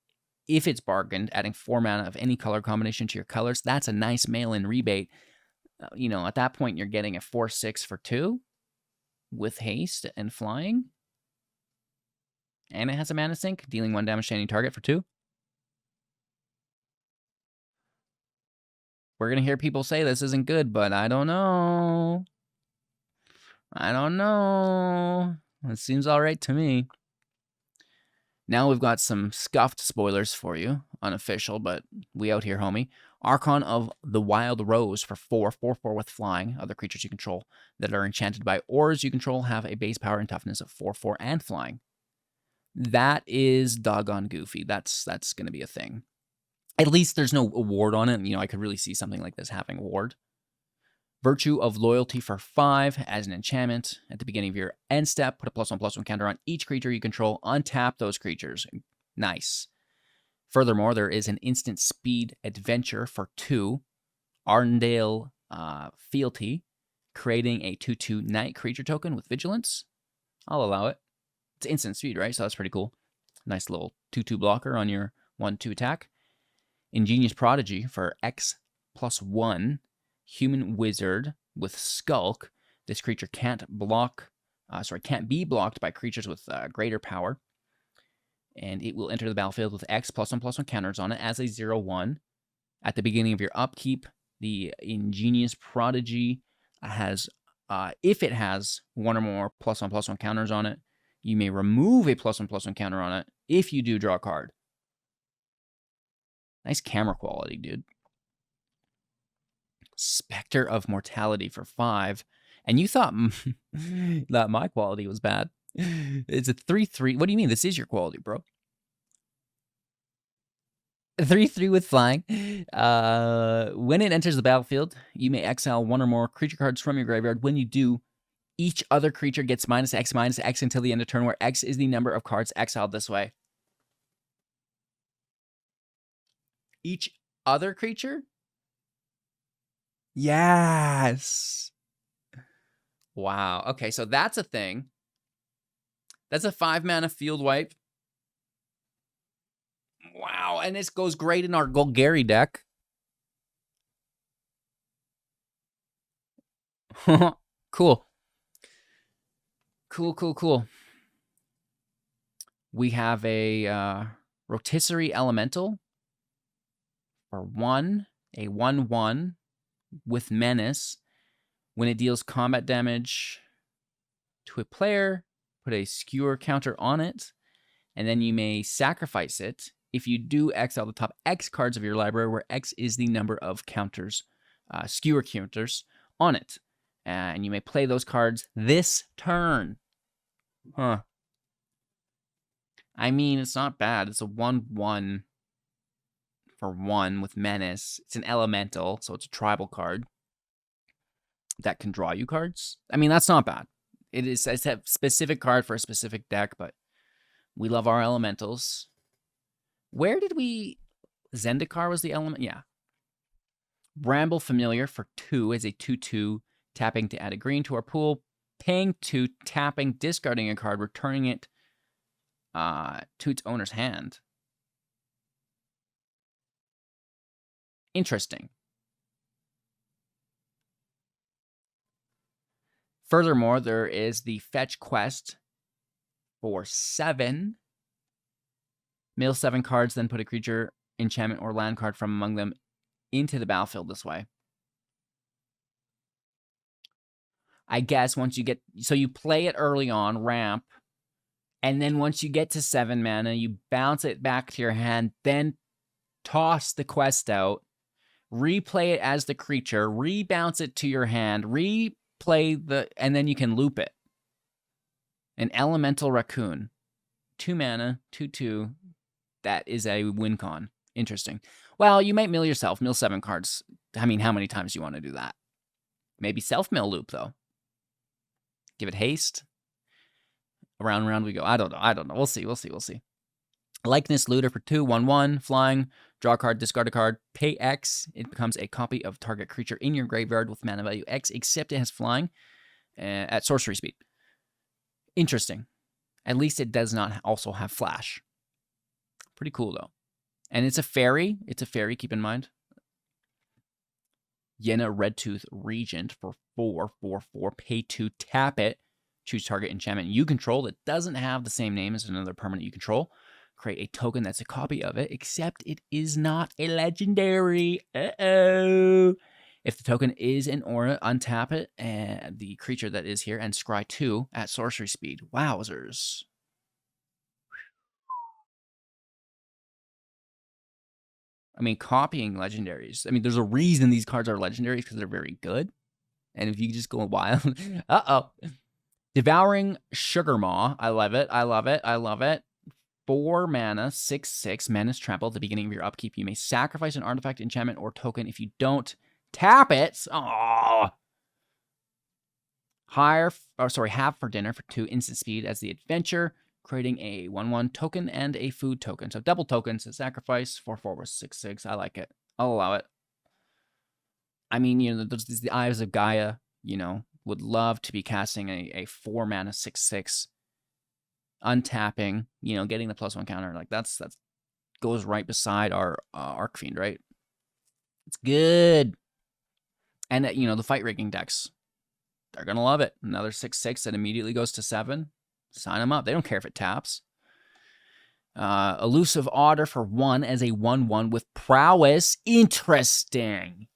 if it's bargained, adding 4 mana of any color combination to your colors. That's a nice mail-in rebate. At that point, you're getting a 4/6 for 2 with Haste and Flying. And it has a mana sink, dealing 1 damage to any target for 2. We're going to hear people say this isn't good, but I don't know. It seems all right to me. Now we've got some Scuffed spoilers for you. Unofficial, but we out here, homie. Archon of the Wild Rose for 4/4/4 with Flying. Other creatures you control that are enchanted by auras you control have a base power and toughness of 4/4 and Flying. That is doggone goofy. That's going to be a thing. At least there's no award on it. I could really see something like this having a ward. Virtue of Loyalty for 5 as an enchantment. At the beginning of your end step, put a +1/+1 counter on each creature you control. Untap those creatures. Nice. Furthermore, there is an instant speed adventure for 2. Arndale Fealty, creating a 2/2 night creature token with vigilance. I'll allow it. It's instant speed, right? So that's pretty cool. Nice little 2/2 blocker on your 1/2 attack. Ingenious Prodigy for X+1. Human Wizard with Skulk. This creature can't be blocked by creatures with greater power. And it will enter the battlefield with X +1/+1 counters on it as a 0/1. At the beginning of your upkeep, the Ingenious Prodigy has, if it has 1 or more +1/+1 counters on it, you may remove a +1/+1 counter on it. If you do, draw a card. Nice camera quality, dude. Spectre of Mortality for 5. And you thought that my quality was bad. It's a 3/3. What do you mean? This is your quality, bro. 3/3 with Flying. When it enters the battlefield, you may exile 1 or more creature cards from your graveyard. When you do, each other creature gets -X until the end of turn, where X is the number of cards exiled this way. Each other creature? Yes. Wow. Okay, so that's a thing. That's a 5 mana field wipe. Wow, and this goes great in our Golgari deck. Cool. Cool. We have a Rotisserie Elemental for 1, a 1/1 with Menace. When it deals combat damage to a player, put a Skewer counter on it, and then you may sacrifice it. If you do, exile the top X cards of your library, where X is the number of counters, Skewer counters on it. And you may play those cards this turn. Huh. I mean, it's not bad. It's a 1/1 for 1 with Menace. It's an elemental, so it's a tribal card that can draw you cards. I mean, that's not bad. It's a specific card for a specific deck, but we love our elementals. Where did we... Zendikar was the element? Yeah. Bramble Familiar for 2 is a 2/2, tapping to add a green to our pool. Paying 2, tapping, discarding a card, returning it to its owner's hand. Interesting. Furthermore, there is the fetch quest for 7. Mill 7 cards, then put a creature, enchantment, or land card from among them into the battlefield this way. I guess once you get... So you play it early on, ramp, and then once you get to 7 mana, you bounce it back to your hand, then toss the quest out, replay it as the creature, rebounce it to your hand, replay the... and then you can loop it. An Elemental Raccoon. 2 mana, 2/2. That is a win con. Interesting. Well, you might mill yourself. Mill 7 cards. I mean, how many times do you want to do that? Maybe self-mill loop, though. Give it haste. Around and around we go. I don't know. We'll see. Likeness Looter for 2, 1/1. Flying. Draw a card, discard a card. Pay X. It becomes a copy of target creature in your graveyard with mana value X, except it has flying at sorcery speed. Interesting. At least it does not also have flash. Pretty cool, though. And it's a fairy. Keep in mind. Yenna Redtooth Regent for 4/4/4. Pay 2, tap it. Choose target enchantment you control that doesn't have the same name as another permanent you control. Create a token that's a copy of it, except it is not a legendary. Uh-oh. If the token is an aura, untap it, and the creature that is here, and scry 2 at sorcery speed. Wowzers. I mean, copying legendaries. I mean, there's a reason these cards are legendaries, because they're very good. And if you just go wild... Uh-oh. Devouring Sugarmaw. I love it. 4 mana, 6/6. Menace Trample. At the beginning of your upkeep, you may sacrifice an artifact, enchantment, or token. If you don't tap it... Oh. Have for dinner for 2 instant speed as the adventure, creating a 1/1 token and a food token. So double tokens, a sacrifice, 4/4 with 6/6. I like it. I'll allow it. I mean, you know, there's the Eyes of Gaia, you know, would love to be casting a 4 mana 6/6, untapping, you know, getting the +1 counter. Like that's goes right beside our Arcfiend, right? It's good. And you know, the fight rigging decks, they're gonna love it. Another 6/6 that immediately goes to 7. Sign them up. They don't care if it taps. Elusive Otter for 1 as a 1/1 with prowess. Interesting.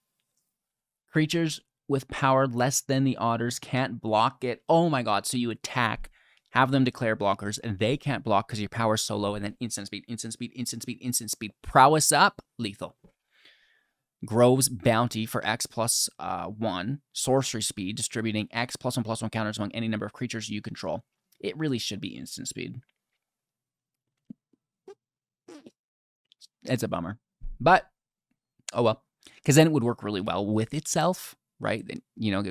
Creatures with power less than the Otters can't block it. Oh my god. So you attack, have them declare blockers, and they can't block because your power is so low, and then instant speed. Prowess up, lethal. Grove's Bounty for X plus 1. Sorcery speed, distributing X +1/+1 counters among any number of creatures you control. It really should be instant speed. It's a bummer. But, oh well. Because then it would work really well with itself, right? And, you know,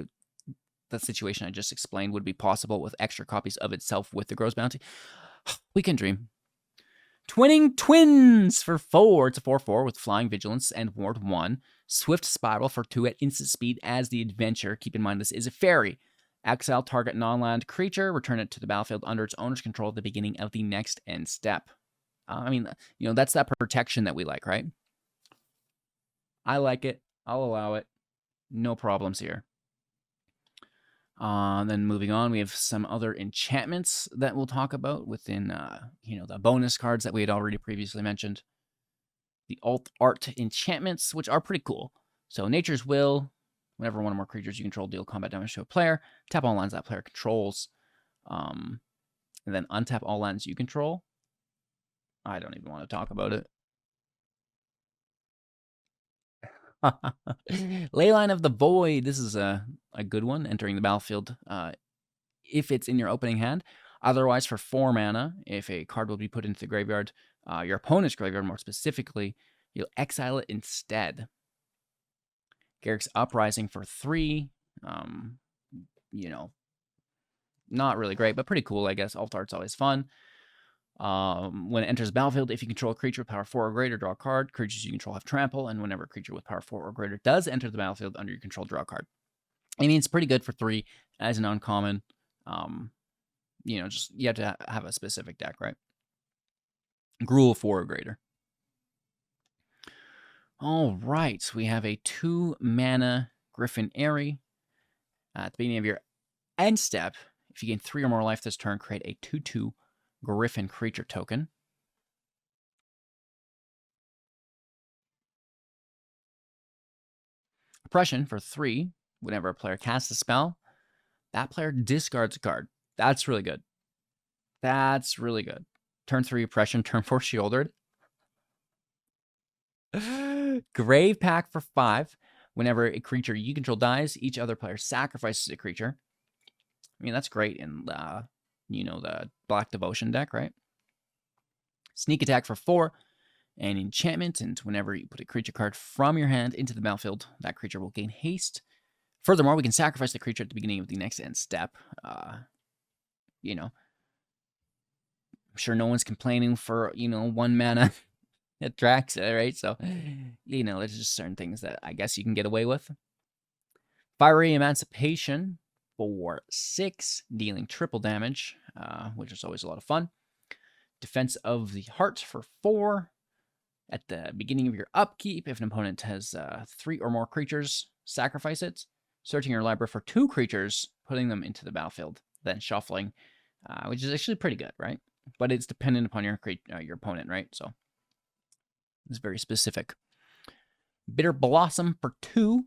the situation I just explained would be possible with extra copies of itself with the Grove's Bounty. We can dream. Twinning Twins for 4. It's a 4/4 with Flying Vigilance and Ward 1. Swift Spiral for 2 at instant speed as the adventure. Keep in mind this is a fairy. Exile target non-land creature. Return it to the battlefield under its owner's control at the beginning of the next end step. I mean, you know, that's that protection that we like, right? I like it. I'll allow it. No problems here. Then moving on, we have some other enchantments that we'll talk about within, you know, the bonus cards that we had already previously mentioned. The alt art enchantments, which are pretty cool. So Nature's Will, whenever one or more creatures you control deal combat damage to a player, tap all lands that player controls. And then untap all lands you control. I don't even want to talk about it. Leyline of the Void. This is a good one, entering the battlefield if it's in your opening hand. Otherwise, for 4 mana, if a card will be put into the graveyard, your opponent's graveyard more specifically, you'll exile it instead. Garrick's Uprising for 3. You know, Not really great, but pretty cool, I guess. Alt art's always fun. When it enters the battlefield, if you control a creature with power 4 or greater, draw a card. Creatures you control have trample, and whenever a creature with power 4 or greater does enter the battlefield under your control, draw a card. I mean, it's pretty good for 3 as an uncommon. You know, just you have to have a specific deck, right? Gruul 4 or greater. All right, we have a 2-mana Griffin Airy. At the beginning of your end step, if you gain 3 or more life this turn, create a 2/2 Griffin creature token. Oppression for 3. Whenever a player casts a spell, that player discards a card. That's really good. That's really good. Turn 3 Oppression, turn 4 Shielded. Grave Pack for 5. Whenever a creature you control dies, each other player sacrifices a creature. I mean, that's great in, you know, the Black Devotion deck, right? Sneak Attack for 4. And Enchantment, and whenever you put a creature card from your hand into the battlefield, that creature will gain haste. Furthermore, we can sacrifice the creature at the beginning of the next end step. You know, I'm sure no one's complaining for, you know, 1 mana at Draxa, right? So, you know, there's just certain things that I guess you can get away with. Fiery Emancipation for 6, dealing triple damage, which is always a lot of fun. Defense of the Heart for 4. At the beginning of your upkeep, if an opponent has 3 or more creatures, sacrifice it. Searching your library for 2 creatures, putting them into the battlefield, then shuffling, which is actually pretty good, right? But it's dependent upon your opponent, right? So it's very specific. Bitter Blossom for 2.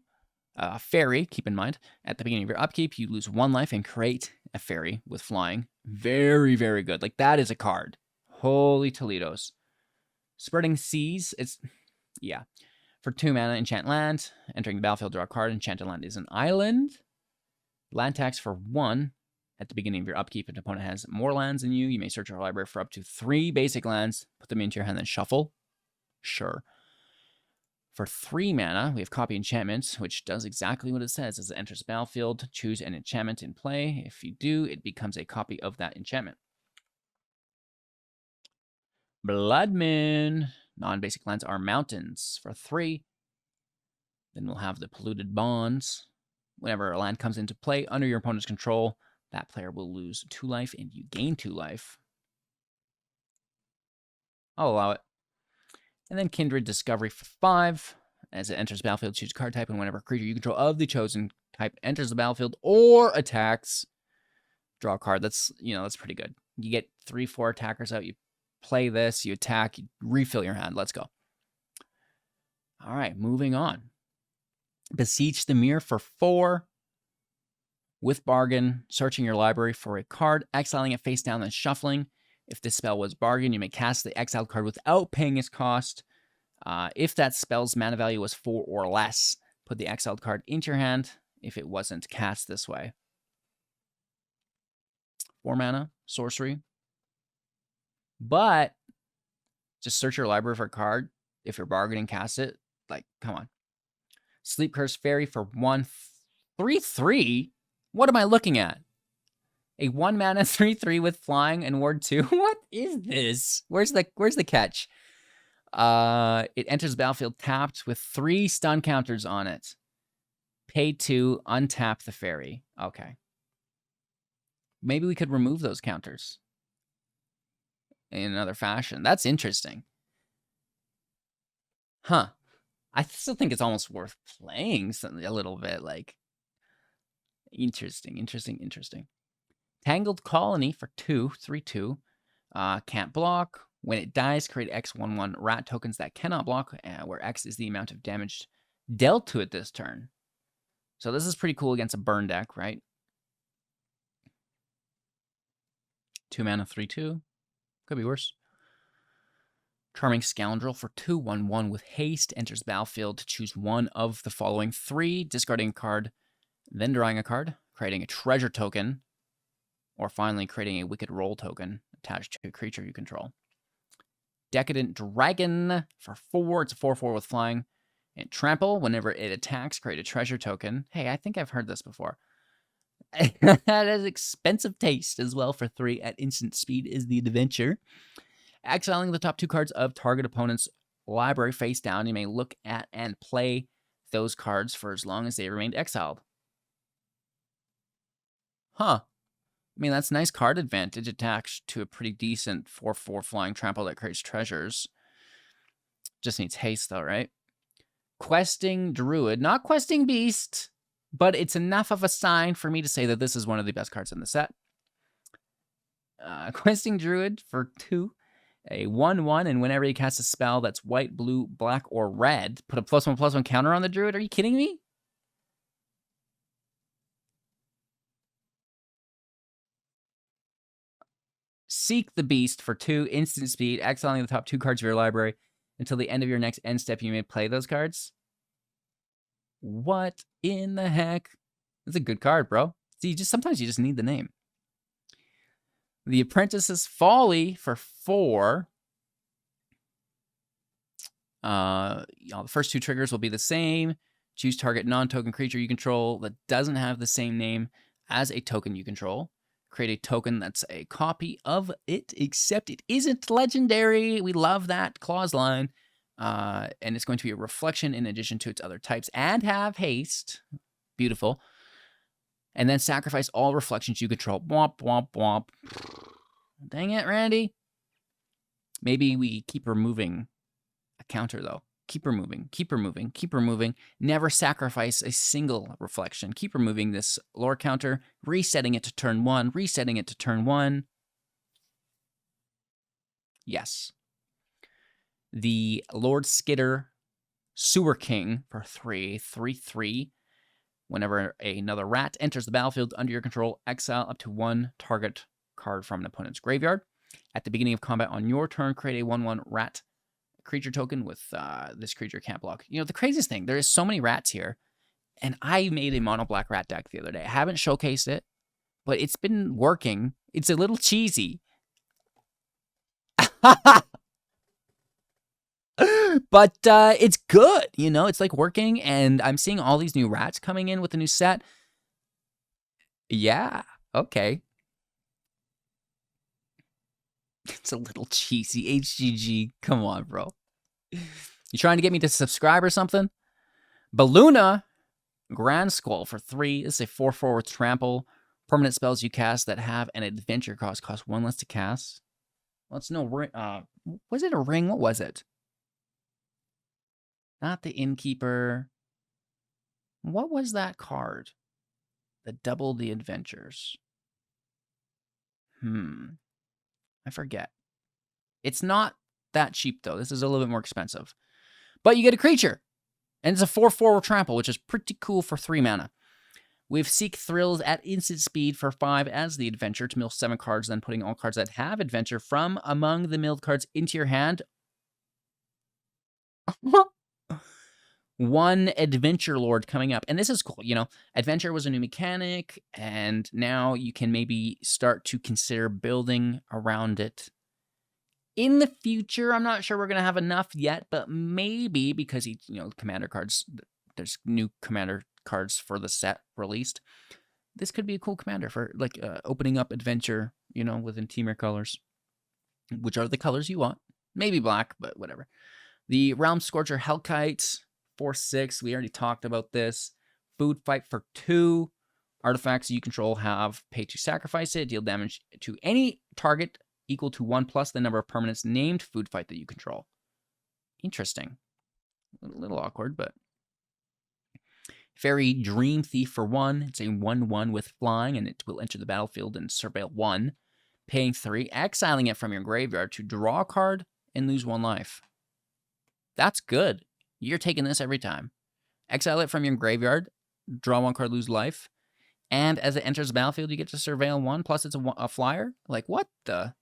Fairy, keep in mind, at the beginning of your upkeep, you lose 1 life and create a fairy with flying. Very, very good. Like, that is a card. Holy Toledos. Spreading Seas, it's, yeah. For 2 mana, enchant land. Entering the battlefield, draw a card. Enchanted land is an island. Land tax for 1. At the beginning of your upkeep, if an opponent has more lands than you may search your library for up to 3 basic lands, put them into your hand, then shuffle. Sure. For 3 mana, we have Copy Enchantments, which does exactly what it says. As it enters the battlefield, choose an enchantment in play. If you do, it becomes a copy of that enchantment. Blood Moon. Non-basic lands are mountains for 3. Then we'll have the Polluted Bonds. Whenever a land comes into play under your opponent's control, that player will lose 2 life and you gain 2 life. I'll allow it. And then Kindred Discovery for 5. As it enters the battlefield, choose card type, and whenever a creature you control of the chosen type enters the battlefield or attacks, draw a card. That's, you know, that's pretty good. You get 3-4 attackers out, you play this, you attack, you refill your hand. Let's go. All right, moving on. Beseech the Mirror for 4. With Bargain, searching your library for a card, exiling it face down, then shuffling. If this spell was Bargain, you may cast the exiled card without paying its cost. If that spell's mana value was 4 or less, put the exiled card into your hand if it wasn't cast this way. 4 mana, sorcery. But just search your library for a card. If you're bargaining, cast it. Like, come on. Sleep Curse Fairy for 1, 3/3. What am I looking at? A 1 mana 3/3 with flying and ward 2. What is this? Where's the catch? It enters the battlefield tapped with 3 stun counters on it. Pay 2, untap the fairy. Okay. Maybe we could remove those counters in another fashion. That's interesting. Huh. I still think it's almost worth playing a little bit. Like, interesting. Tangled Colony for 2, 3/2. Can't block. When it dies, create X/1/1 rat tokens that cannot block, where X is the amount of damage dealt to it this turn. So this is pretty cool against a burn deck, right? 2 mana, 3/2. Could be worse. Charming Scoundrel for 2, 1/1 with haste. Enters the battlefield to choose one of the following 3, discarding a card, then drawing a card, creating a treasure token, or finally creating a Wicked Roll token attached to a creature you control. Decadent Dragon for 4. It's a 4/4 with flying. And Trample, whenever it attacks, create a treasure token. Hey, I think I've heard this before. That is expensive taste as well for 3 at instant speed is the adventure. Exiling the top 2 cards of target opponent's library face down, you may look at and play those cards for as long as they remained exiled. Huh. I mean, that's nice card advantage attached to a pretty decent 4/4 flying trample that creates treasures. Just needs haste, though, right? Questing Druid. Not Questing Beast, but it's enough of a sign for me to say that this is one of the best cards in the set. Questing Druid for 2. A 1/1, and whenever you cast a spell that's white, blue, black, or red, put a +1/+1 counter on the Druid. Are you kidding me? Seek the Beast for 2, instant speed, exiling the top 2 cards of your library. Until the end of your next end step, you may play those cards. What in the heck? It's a good card, bro. See, sometimes you just need the name. The Apprentice's Folly for 4. The first 2 triggers will be the same. Choose target non-token creature you control that doesn't have the same name as a token you control. Create a token that's a copy of it, except it isn't legendary. We love that clause line. And it's going to be a reflection in addition to its other types and have haste. Beautiful. And then sacrifice all reflections you control. Womp, womp, womp. Dang it, Randy. Maybe we keep removing a counter, though. Keep removing, keep removing, keep removing. Never sacrifice a single reflection. Keep removing this lore counter, resetting it to turn 1, resetting it to turn 1. Yes. The Lord Skitter Sewer King for 3/3. Whenever another rat enters the battlefield under your control, exile up to 1 target card from an opponent's graveyard. At the beginning of combat on your turn, create a 1/1 rat creature token with this creature can't block. You know, the craziest thing, there is so many rats here, and I made a mono black rat deck the other day. I haven't showcased it, but it's been working. It's a little cheesy. But it's good, you know, it's like working, and I'm seeing all these new rats coming in with the new set. Yeah, okay. It's a little cheesy. HGG, come on, bro. You trying to get me to subscribe or something? Balloona, Grand Skull for 3. This is a 4/4 with trample. Permanent spells you cast that have an adventure cost 1 less to cast. Well, it's no ring. Was it a ring? What was it? Not the Innkeeper. What was that card that doubled the adventures? I forget. It's not that cheap, though. This is a little bit more expensive. But you get a creature. And it's a 4/4 with trample, which is pretty cool for 3 mana. We have Seek Thrills at instant speed for 5 as the adventure to mill 7 cards, then putting all cards that have adventure from among the milled cards into your hand. 1 Adventure Lord coming up. And this is cool. You know, Adventure was a new mechanic, and now you can maybe start to consider building around it. In the future, I'm not sure we're going to have enough yet, but maybe because, you know, commander cards, there's new commander cards for the set released. This could be a cool commander for, like, opening up Adventure, you know, within Temur colors, which are the colors you want. Maybe black, but whatever. The Realm Scorcher Hellkite, 4/6. We already talked about this. Food Fight for 2. Artifacts you control have pay to sacrifice it. Deal damage to any target equal to 1 plus the number of permanents named Food Fight that you control. Interesting. A little awkward, but... Fairy Dream Thief for 1. It's a 1/1 with flying, and it will enter the battlefield and surveil 1. Paying 3. Exiling it from your graveyard to draw a card and lose 1 life. That's good. You're taking this every time. Exile it from your graveyard, draw 1 card, lose life, and as it enters the battlefield, you get to surveil 1, plus it's a flyer? Like, what the?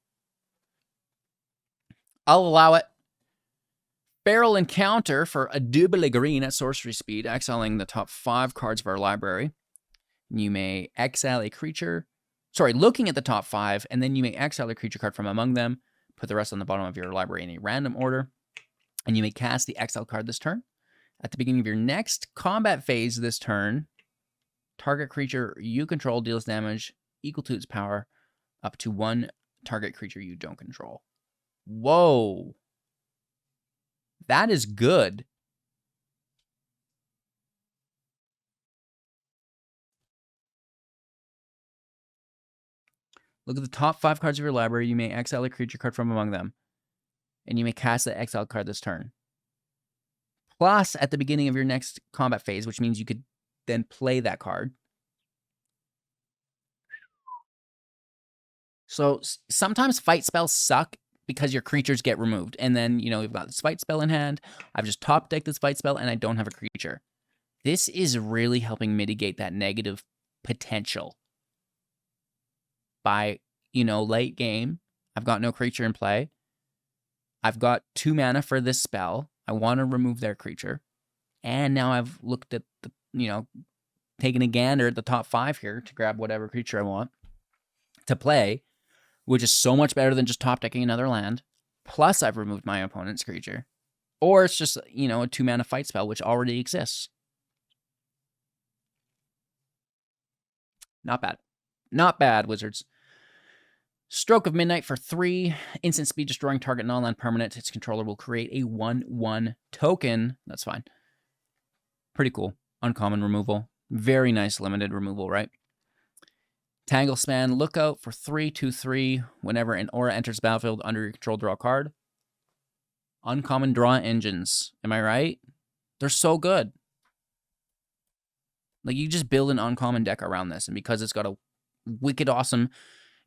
I'll allow it. Feral Encounter for a double green at sorcery speed, exiling the top 5 cards of our library. You may exile a creature, looking at the top 5, and then you may exile a creature card from among them, put the rest on the bottom of your library in a random order. And you may cast the exile card this turn. At the beginning of your next combat phase this turn, Target creature you control deals damage equal to its power up to one target creature you don't control. Whoa. That is good. Look at the top 5 cards of your library. You may exile a creature card from among them, and you may cast the exiled card this turn. Plus, at the beginning of your next combat phase, which means you could then play that card. So sometimes fight spells suck because your creatures get removed. And then, you know, you've got this fight spell in hand. I've just top decked this fight spell and I don't have a creature. This is really helping mitigate that negative potential. By, you know, late game, I've got no creature in play. I've got 2 mana for this spell. I want to remove their creature. And now I've looked at the, you know, taken a gander at the top 5 here to grab whatever creature I want to play, which is so much better than just top decking another land. Plus, I've removed my opponent's creature. Or it's just, you know, a 2 mana fight spell, which already exists. Not bad. Not bad, Wizards. Stroke of Midnight for 3. Instant speed, destroying target non-land permanent. Its controller will create a 1/1 token. That's fine. Pretty cool. Uncommon removal. Very nice limited removal, right? Tangle Span, Lookout for 3, 2/3. Whenever an aura enters the battlefield under your control, draw a card. Uncommon draw engines. Am I right? They're so good. Like, you just build an uncommon deck around this, and because it's got a wicked awesome,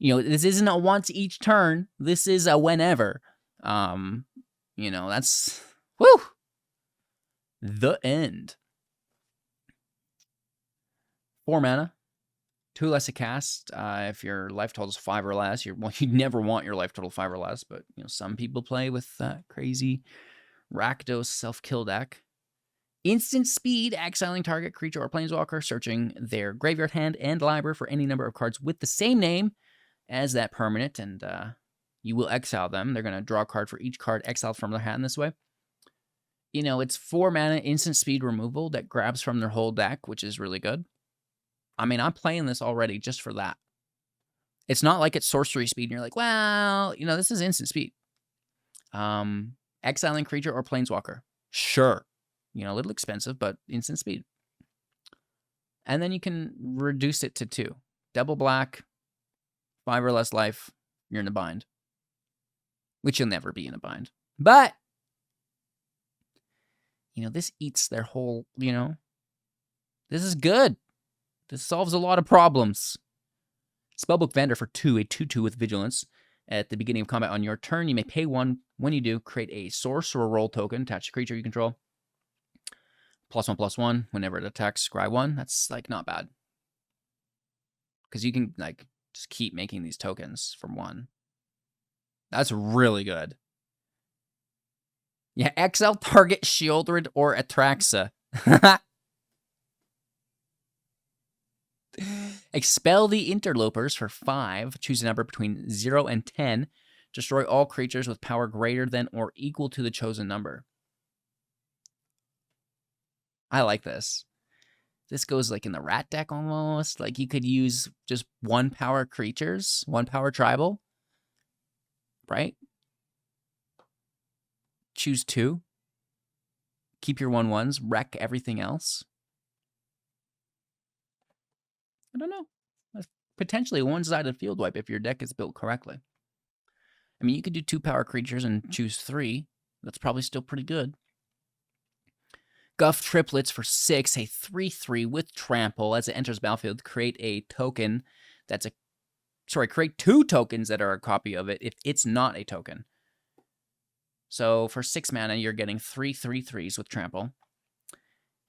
you know, this isn't a once each turn. This is a whenever. You know, that's, whew, the end. 4 mana. 2 less to cast. If your life total is 5 or less, you never want your life total 5 or less, but, you know, some people play with that crazy Rakdos self-kill deck. Instant speed, exiling target creature or planeswalker, searching their graveyard, hand, and library for any number of cards with the same name as that permanent, and you will exile them. They're going to draw a card for each card exiled from their hand this way. You know, it's 4 mana instant speed removal that grabs from their whole deck, which is really good. I mean, I'm playing this already just for that. It's not like it's sorcery speed, and you're like, well, you know, this is instant speed. Exiling creature or planeswalker. Sure. You know, a little expensive, but instant speed. And then you can reduce it to 2. Double black, 5 or less life, you're in a bind. Which you'll never be in a bind. But, you know, this eats their whole, you know, this is good. This solves a lot of problems. Spellbook Vendor for 2, a 2/2 with Vigilance. At the beginning of combat on your turn, you may pay 1. When you do, create a Sorcerer Roll token attached to creature you control. +1/+1. Whenever it attacks, scry 1. That's, like, not bad. Because you can, like, just keep making these tokens from 1. That's really good. Yeah, exile target Sheoldred or Atraxa. Expel the Interlopers for 5. Choose a number between 0 and 10. Destroy all creatures with power greater than or equal to the chosen number. I like this. This goes like in the rat deck almost. Like you could use just 1 power creatures, 1 power tribal. Right? Choose 2. Keep your 1/1s. Wreck everything else. I don't know. That's potentially a one-sided field wipe if your deck is built correctly. I mean, you could do 2 power creatures and choose 3. That's probably still pretty good. Guff Triplets for 6, a 3/3 with Trample. As it enters battlefield, create a token that's a... Sorry, create 2 tokens that are a copy of it if it's not a token. So for 6 mana, you're getting 3 3/3s with Trample.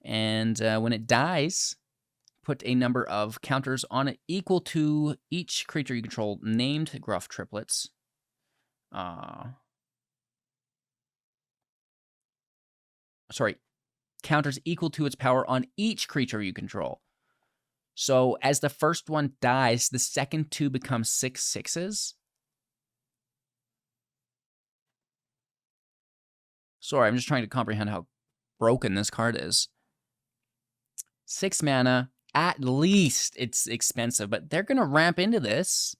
And when it dies, put a number of counters on it equal to each creature you control named Gruff Triplets. Sorry, counters equal to its power on each creature you control. So as the first one dies, the second 2 become 6/6s. Sorry, I'm just trying to comprehend how broken this card is. 6 mana, At least it's expensive, but they're going to ramp into this.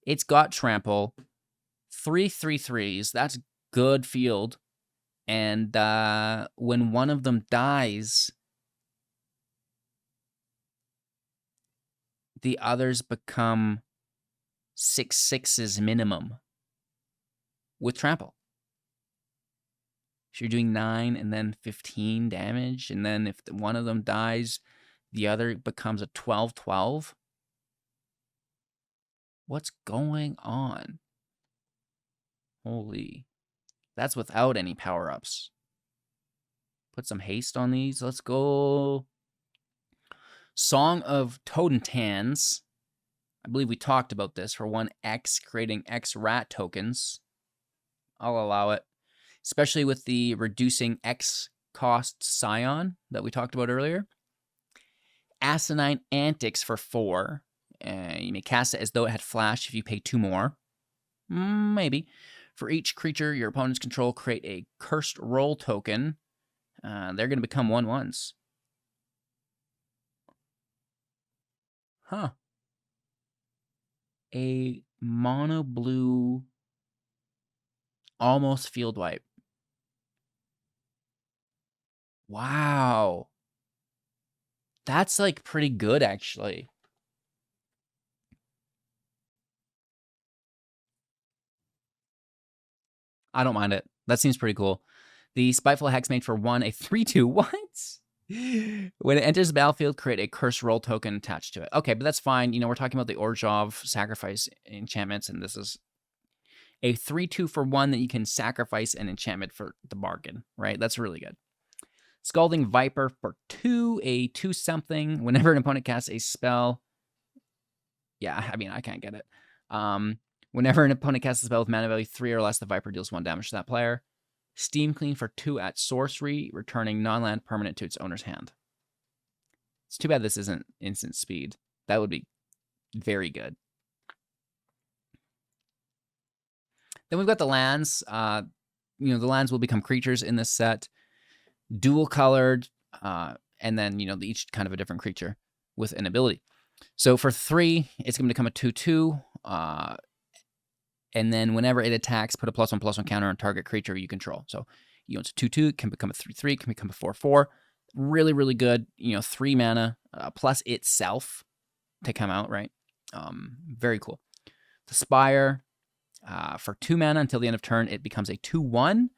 It's got trample. 3/3/3s. That's good field. And when one of them dies, the others become 6/6s minimum with trample. So you're doing 9 and then 15 damage. And then if one of them dies, the other becomes a 12/12. What's going on? Holy. That's without any power-ups. Put some haste on these. Let's go. Song of Totentans. I believe we talked about this for 1x, creating X rat tokens. I'll allow it. Especially with the reducing X cost Scion that we talked about earlier. Asinine Antics for 4. You may cast it as though it had flash if you pay 2 more. Maybe. For each creature your opponents control, create a Cursed Roll token. They're going to become 1/1s. Huh. A mono blue almost field wipe. Wow. That's like pretty good, actually. I don't mind it. That seems pretty cool. The Spiteful Hexmate for 1, a 3/2. What? When it enters the battlefield, create a Curse Roll token attached to it. Okay, but that's fine. You know, we're talking about the Orzhov sacrifice enchantments, and this is a 3/2 for 1 that you can sacrifice an enchantment for the bargain, right? That's really good. Scalding Viper for 2, a 2-something. Whenever an opponent casts a spell. Yeah, I mean, I can't get it. Whenever an opponent casts a spell with mana value 3 or less, the Viper deals 1 damage to that player. Steam Clean for 2 at sorcery, returning non-land permanent to its owner's hand. It's too bad this isn't instant speed. That would be very good. Then we've got the lands. The lands will become creatures in this set. Dual colored, and then, each kind of a different creature with an ability. So for 3, it's going to become a 2/2. And then whenever it attacks, put a +1/+1 counter on target creature you control. So, it's a 2/2, can become a 3/3, can become a 4/4. Really, really good. 3 mana plus itself to come out, right? Very cool. The Spire, for 2 mana until the end of turn, it becomes a 2/1.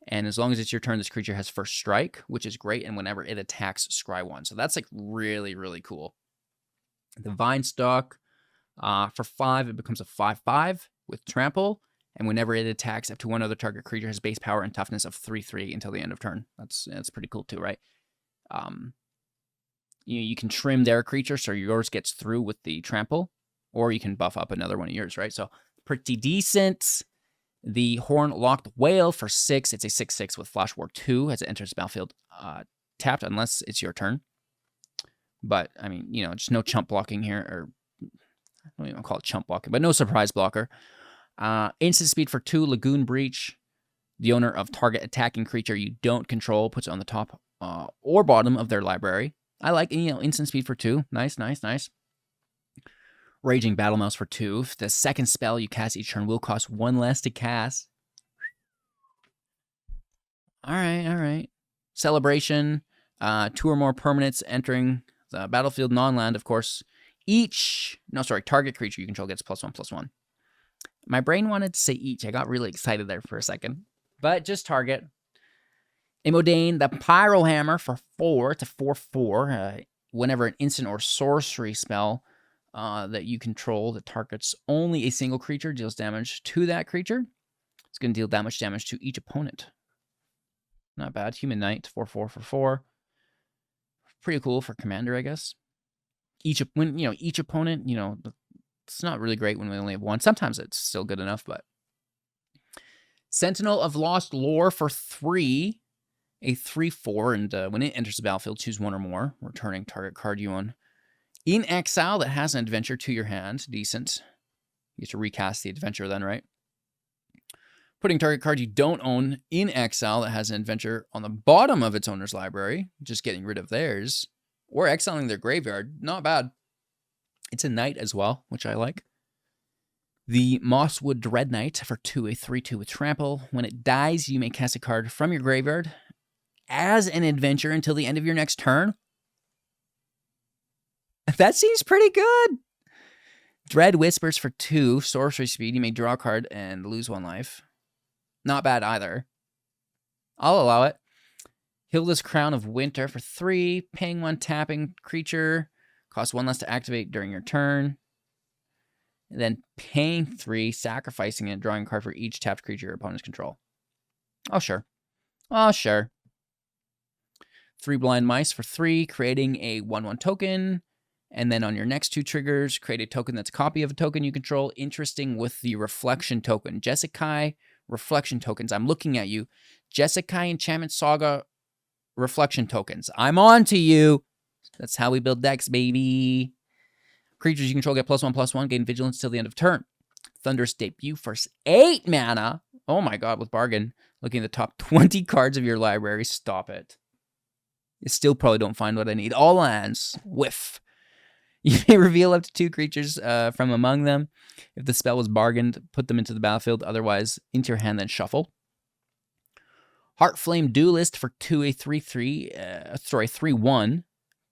And as long as it's your turn, this creature has first strike, which is great. And whenever it attacks, scry 1. So that's like really, really cool. The Vine Stalk, for 5, it becomes a 5/5 with trample. And whenever it attacks, up to 1 other target creature has base power and toughness of 3/3 until the end of turn. That's pretty cool too, right? You can trim their creature so yours gets through with the trample, or you can buff up another one of yours, right? So pretty decent. The Horn Locked Whale for 6. It's a 6/6 with Flash War 2 as it enters the battlefield tapped unless it's your turn. But, I mean, just no chump blocking here, or I don't even call it chump blocking, but no surprise blocker. Instant speed for 2, Lagoon Breach. The owner of target attacking creature you don't control puts it on the top or bottom of their library. I like, instant speed for 2. Nice, nice, nice. Raging Battle Mouse for 2. The second spell you cast each turn will cost 1 less to cast. All right. Celebration. 2 or more permanents entering the battlefield non-land, of course. Target creature you control gets +1/+1. My brain wanted to say each. I got really excited there for a second. But just target. Imodane, the Pyro Hammer for 4. It's a 4/4. Whenever an instant or sorcery spell that you control that targets only a single creature deals damage to that creature, it's going to deal damage to each opponent. Not bad. Human Knight, 4/4 for 4. Pretty cool for commander, I guess. Each opponent, it's not really great when we only have 1. Sometimes it's still good enough, but Sentinel of Lost Lore for 3, a 3/4, and when it enters the battlefield, choose 1 or more, returning target card you own in exile that has an adventure to your hand. Decent. You get to recast the adventure then, right? Putting target card you don't own in exile that has an adventure on the bottom of its owner's library, just getting rid of theirs. or exiling their graveyard. Not bad. It's a knight as well, which I like. The Mosswood Dread Knight for 2, a 3/2 with trample. When it dies, you may cast a card from your graveyard as an adventure until the end of your next turn. That seems pretty good. Dread Whispers for 2, sorcery speed. You may draw a card and lose 1 life. Not bad either. I'll allow it. Hilda's Crown of Winter for 3, paying 1 tapping creature. Costs 1 less to activate during your turn. And then paying 3, sacrificing it, drawing a card for each tapped creature your opponents control. Oh, sure. Oh, sure. 3 Blind Mice for 3, creating a 1/1 token. And then on your next 2 triggers, create a token that's a copy of a token you control. Interesting with the Reflection token. Jeskai, Reflection tokens. I'm looking at you. Jeskai, Enchantment Saga, Reflection tokens. I'm on to you. That's how we build decks, baby. Creatures you control get +1/+1, gain vigilance till the end of turn. Thunderous Debut for 8 mana. Oh my god, with bargain. Looking at the top 20 cards of your library. Stop it. You still probably don't find what I need. All lands. Whiff. You may reveal up to 2 creatures from among them. If the spell was bargained, put them into the battlefield. Otherwise, into your hand, then shuffle. Heartflame Duelist for 2, a 3/1.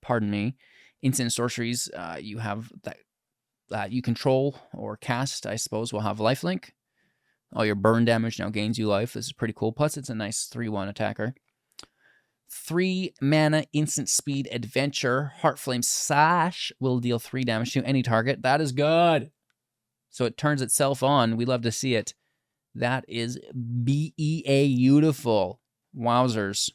Pardon me. Instant sorceries you have that you control or cast, I suppose, will have lifelink. All your burn damage now gains you life. This is pretty cool. Plus, it's a nice 3/1 attacker. 3 mana instant speed adventure. Heartflame Sash will deal 3 damage to any target. That is good. So it turns itself on. We love to see it. That is beautiful. Wowzers.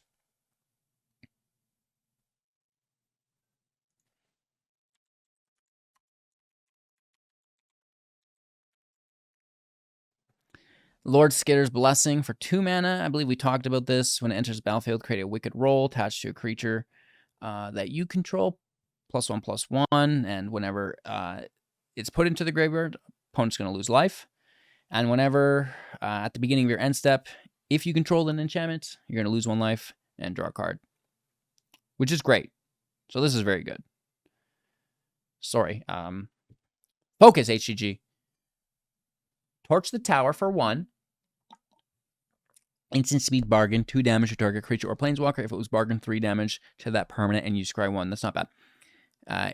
Lord Skitter's Blessing for 2 mana. I believe we talked about this. When it enters the battlefield, create a wicked roll attached to a creature that you control. +1/+1. And whenever it's put into the graveyard, opponent's going to lose life. And whenever at the beginning of your end step, if you control an enchantment, you're going to lose 1 life and draw a card. Which is great. So this is very good. Sorry. Focus, HGG. Torch the Tower for 1. Instant speed bargain, 2 damage to target creature or planeswalker. If it was bargain, 3 damage to that permanent and you scry 1. That's not bad.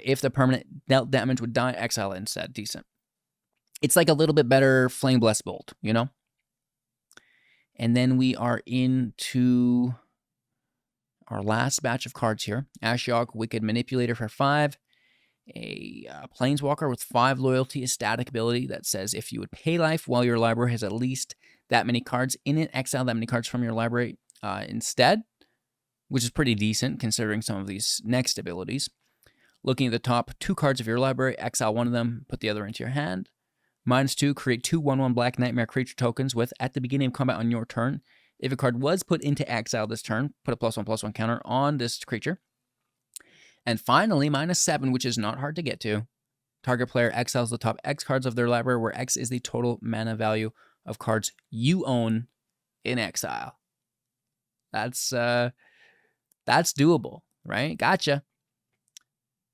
If the permanent dealt damage would die, exile it instead. Decent. It's like a little bit better Flame Blessed Bolt, you know? And then we are into our last batch of cards here. Ashiok, Wicked Manipulator for 5. A planeswalker with 5 loyalty, a static ability that says if you would pay life while your library has at least that many cards in it, exile that many cards from your library instead, which is pretty decent considering some of these next abilities. Looking at the top 2 cards of your library, exile 1 of them, put the other into your hand. -2, create 2 1/1 Black Nightmare creature tokens with, at the beginning of combat on your turn, if a card was put into exile this turn, put a +1/+1 counter on this creature. And finally, -7, which is not hard to get to. Target player exiles the top X cards of their library, where X is the total mana value of cards you own in exile. That's doable, right? Gotcha.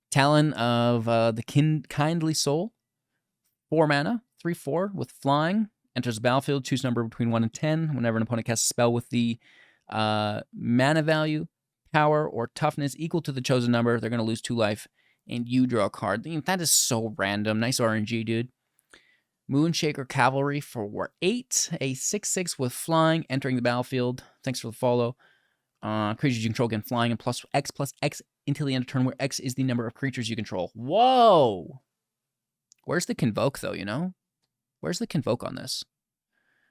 Talon of the Kindly Soul. 4 mana, 3/4 with flying. Enters the battlefield, choose a number between 1 and 10. Whenever an opponent casts a spell with the mana value, power, or toughness equal to the chosen number, they're going to lose 2 life, and you draw a card. That is so random. Nice RNG, dude. Moonshaker Cavalry for 8. A 6/6 with flying, entering the battlefield. Thanks for the follow. Creatures you control gain flying and +X until the end of turn, where X is the number of creatures you control. Whoa! Where's the Convoke, though, you know? Where's the Convoke on this?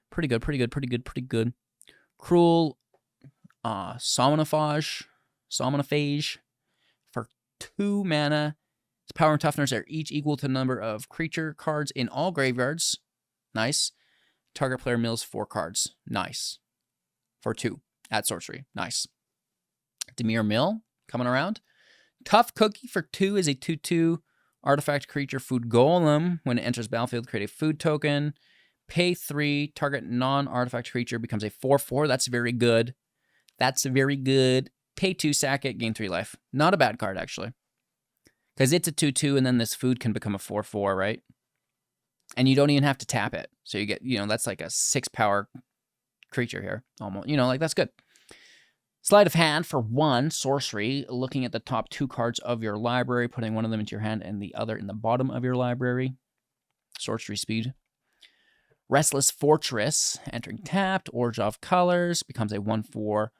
Pretty good, pretty good, pretty good, pretty good. Cruel Somnophage for 2 mana. Its power and toughness are each equal to the number of creature cards in all graveyards. Nice. Target player mills 4 cards. Nice. For 2 at sorcery. Nice. Demir Mill coming around. Tough Cookie for 2 is a 2/2 artifact creature food golem. When it enters battlefield, create a food token. Pay 3. Target non-artifact creature becomes a 4/4. That's very good. That's very good. Pay 2, sack it, gain 3 life. Not a bad card, actually. Because it's a 2/2, and then this food can become a 4/4, right? And you don't even have to tap it. So you get, that's like a 6 power creature here. Almost, like that's good. Sleight of hand for 1, sorcery. Looking at the top 2 cards of your library, putting one of them into your hand and the other in the bottom of your library. Sorcery speed. Restless Fortress, entering tapped, Orge of Colors, becomes a 1/4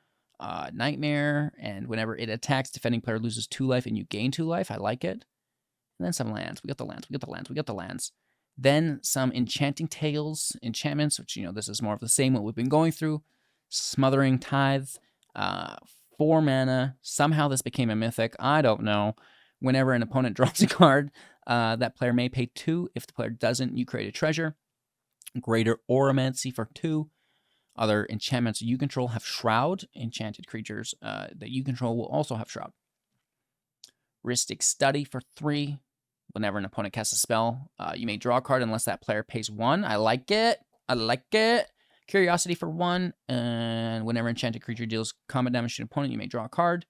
nightmare, and whenever it attacks, defending player loses 2 life and you gain 2 life. I like it. And then some lands. We got the lands, we got the lands, we got the lands. Then some Enchanting Tales, enchantments, which, this is more of the same what we've been going through. Smothering Tithe, 4 mana. Somehow this became a mythic. I don't know. Whenever an opponent draws a card, that player may pay 2. If the player doesn't, you create a treasure. Greater Oromancy for 2. Other enchantments you control have Shroud. Enchanted creatures that you control will also have Shroud. Rhystic Study for 3. Whenever an opponent casts a spell, you may draw a card unless that player pays 1. I like it. I like it. Curiosity for 1. And whenever enchanted creature deals combat damage to an opponent, you may draw a card.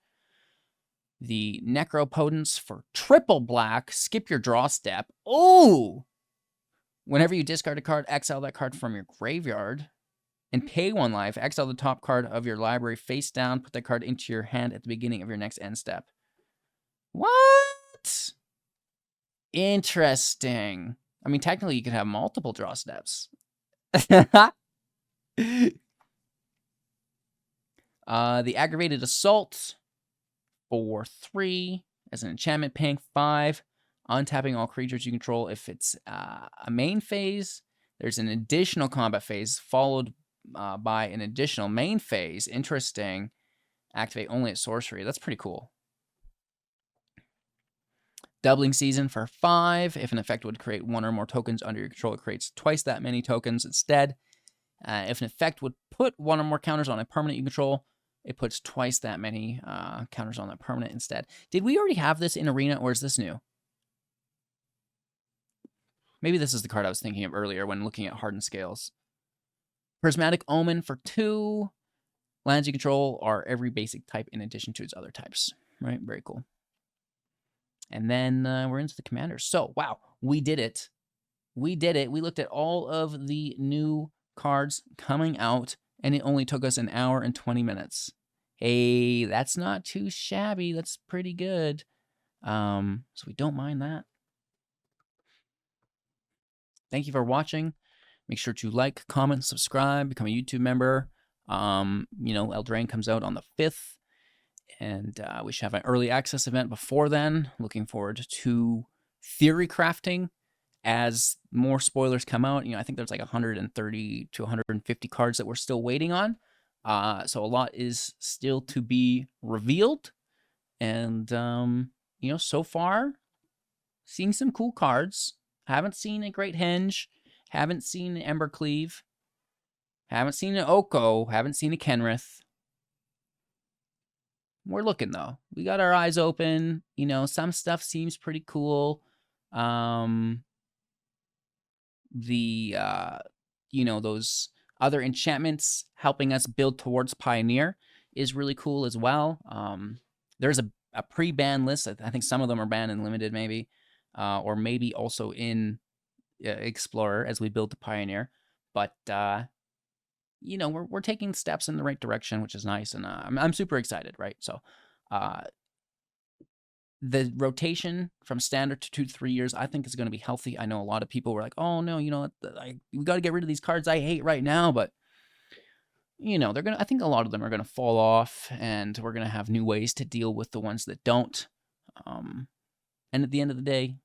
The Necropotence for triple black. Skip your draw step. Oh! Whenever you discard a card, exile that card from your graveyard and pay 1 life. Exile the top card of your library face down. Put that card into your hand at the beginning of your next end step. What? Interesting. I mean, technically, you could have multiple draw steps. The Aggravated Assault for 3 as an enchantment, paying 5. Untapping all creatures you control. If it's a main phase, there's an additional combat phase followed by an additional main phase. Interesting. Activate only at sorcery. That's pretty cool. Doubling Season for 5. If an effect would create 1 or more tokens under your control, it creates twice that many tokens instead. If an effect would put 1 or more counters on a permanent you control, it puts twice that many counters on that permanent instead. Did we already have this in Arena, or is this new? Maybe this is the card I was thinking of earlier when looking at Hardened Scales. Prismatic Omen for 2. Lands you control are every basic type in addition to its other types. Right? Very cool. And then we're into the commanders. So, wow, we did it. We did it. We looked at all of the new cards coming out, and it only took us 1 hour and 20 minutes. Hey, that's not too shabby. That's pretty good. So we don't mind that. Thank you for watching. Make sure to like, comment, subscribe, become a YouTube member. Eldraine comes out on the 5th. And we should have an early access event before then. Looking forward to theory crafting as more spoilers come out. I think there's like 130 to 150 cards that we're still waiting on. So a lot is still to be revealed. And, so far, seeing some cool cards. Haven't seen a Great Henge. Haven't seen an Embercleave. Haven't seen an Oko. Haven't seen a Kenrith. We're looking, though. We got our eyes open. Some stuff seems pretty cool. Those other enchantments helping us build towards Pioneer is really cool as well. There's a pre-ban list. I think some of them are banned and limited, maybe. Or maybe also in Explorer as we build to Pioneer. But, we're taking steps in the right direction, which is nice. And I'm super excited, right? So the rotation from standard to 2 to 3 years, I think is going to be healthy. I know a lot of people were like, oh, no, we got to get rid of these cards I hate right now. But, I think a lot of them are going to fall off, and we're going to have new ways to deal with the ones that don't. And at the end of the day,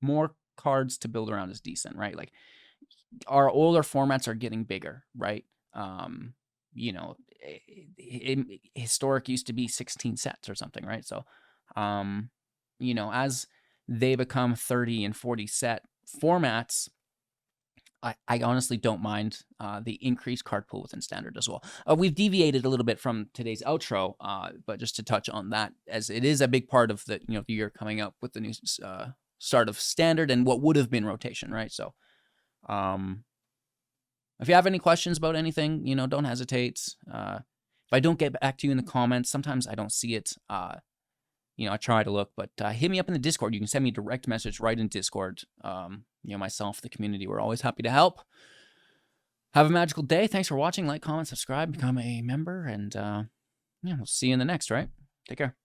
more cards to build around is decent, right? Like, our older formats are getting bigger, right? Historic used to be 16 sets or something, right? So, as they become 30 and 40 set formats, I honestly don't mind the increased card pool within Standard as well. We've deviated a little bit from today's outro, but just to touch on that, as it is a big part of the the year coming up with the new start of Standard and what would have been rotation, right? So, if you have any questions about anything, don't hesitate. If I don't get back to you in the comments, sometimes I don't see it. I try to look, but hit me up in the Discord. You can send me a direct message right in Discord. Myself, the community, we're always happy to help. Have a magical day. Thanks for watching. Like, comment, subscribe, become a member, and we'll see you in the next, right? Take care.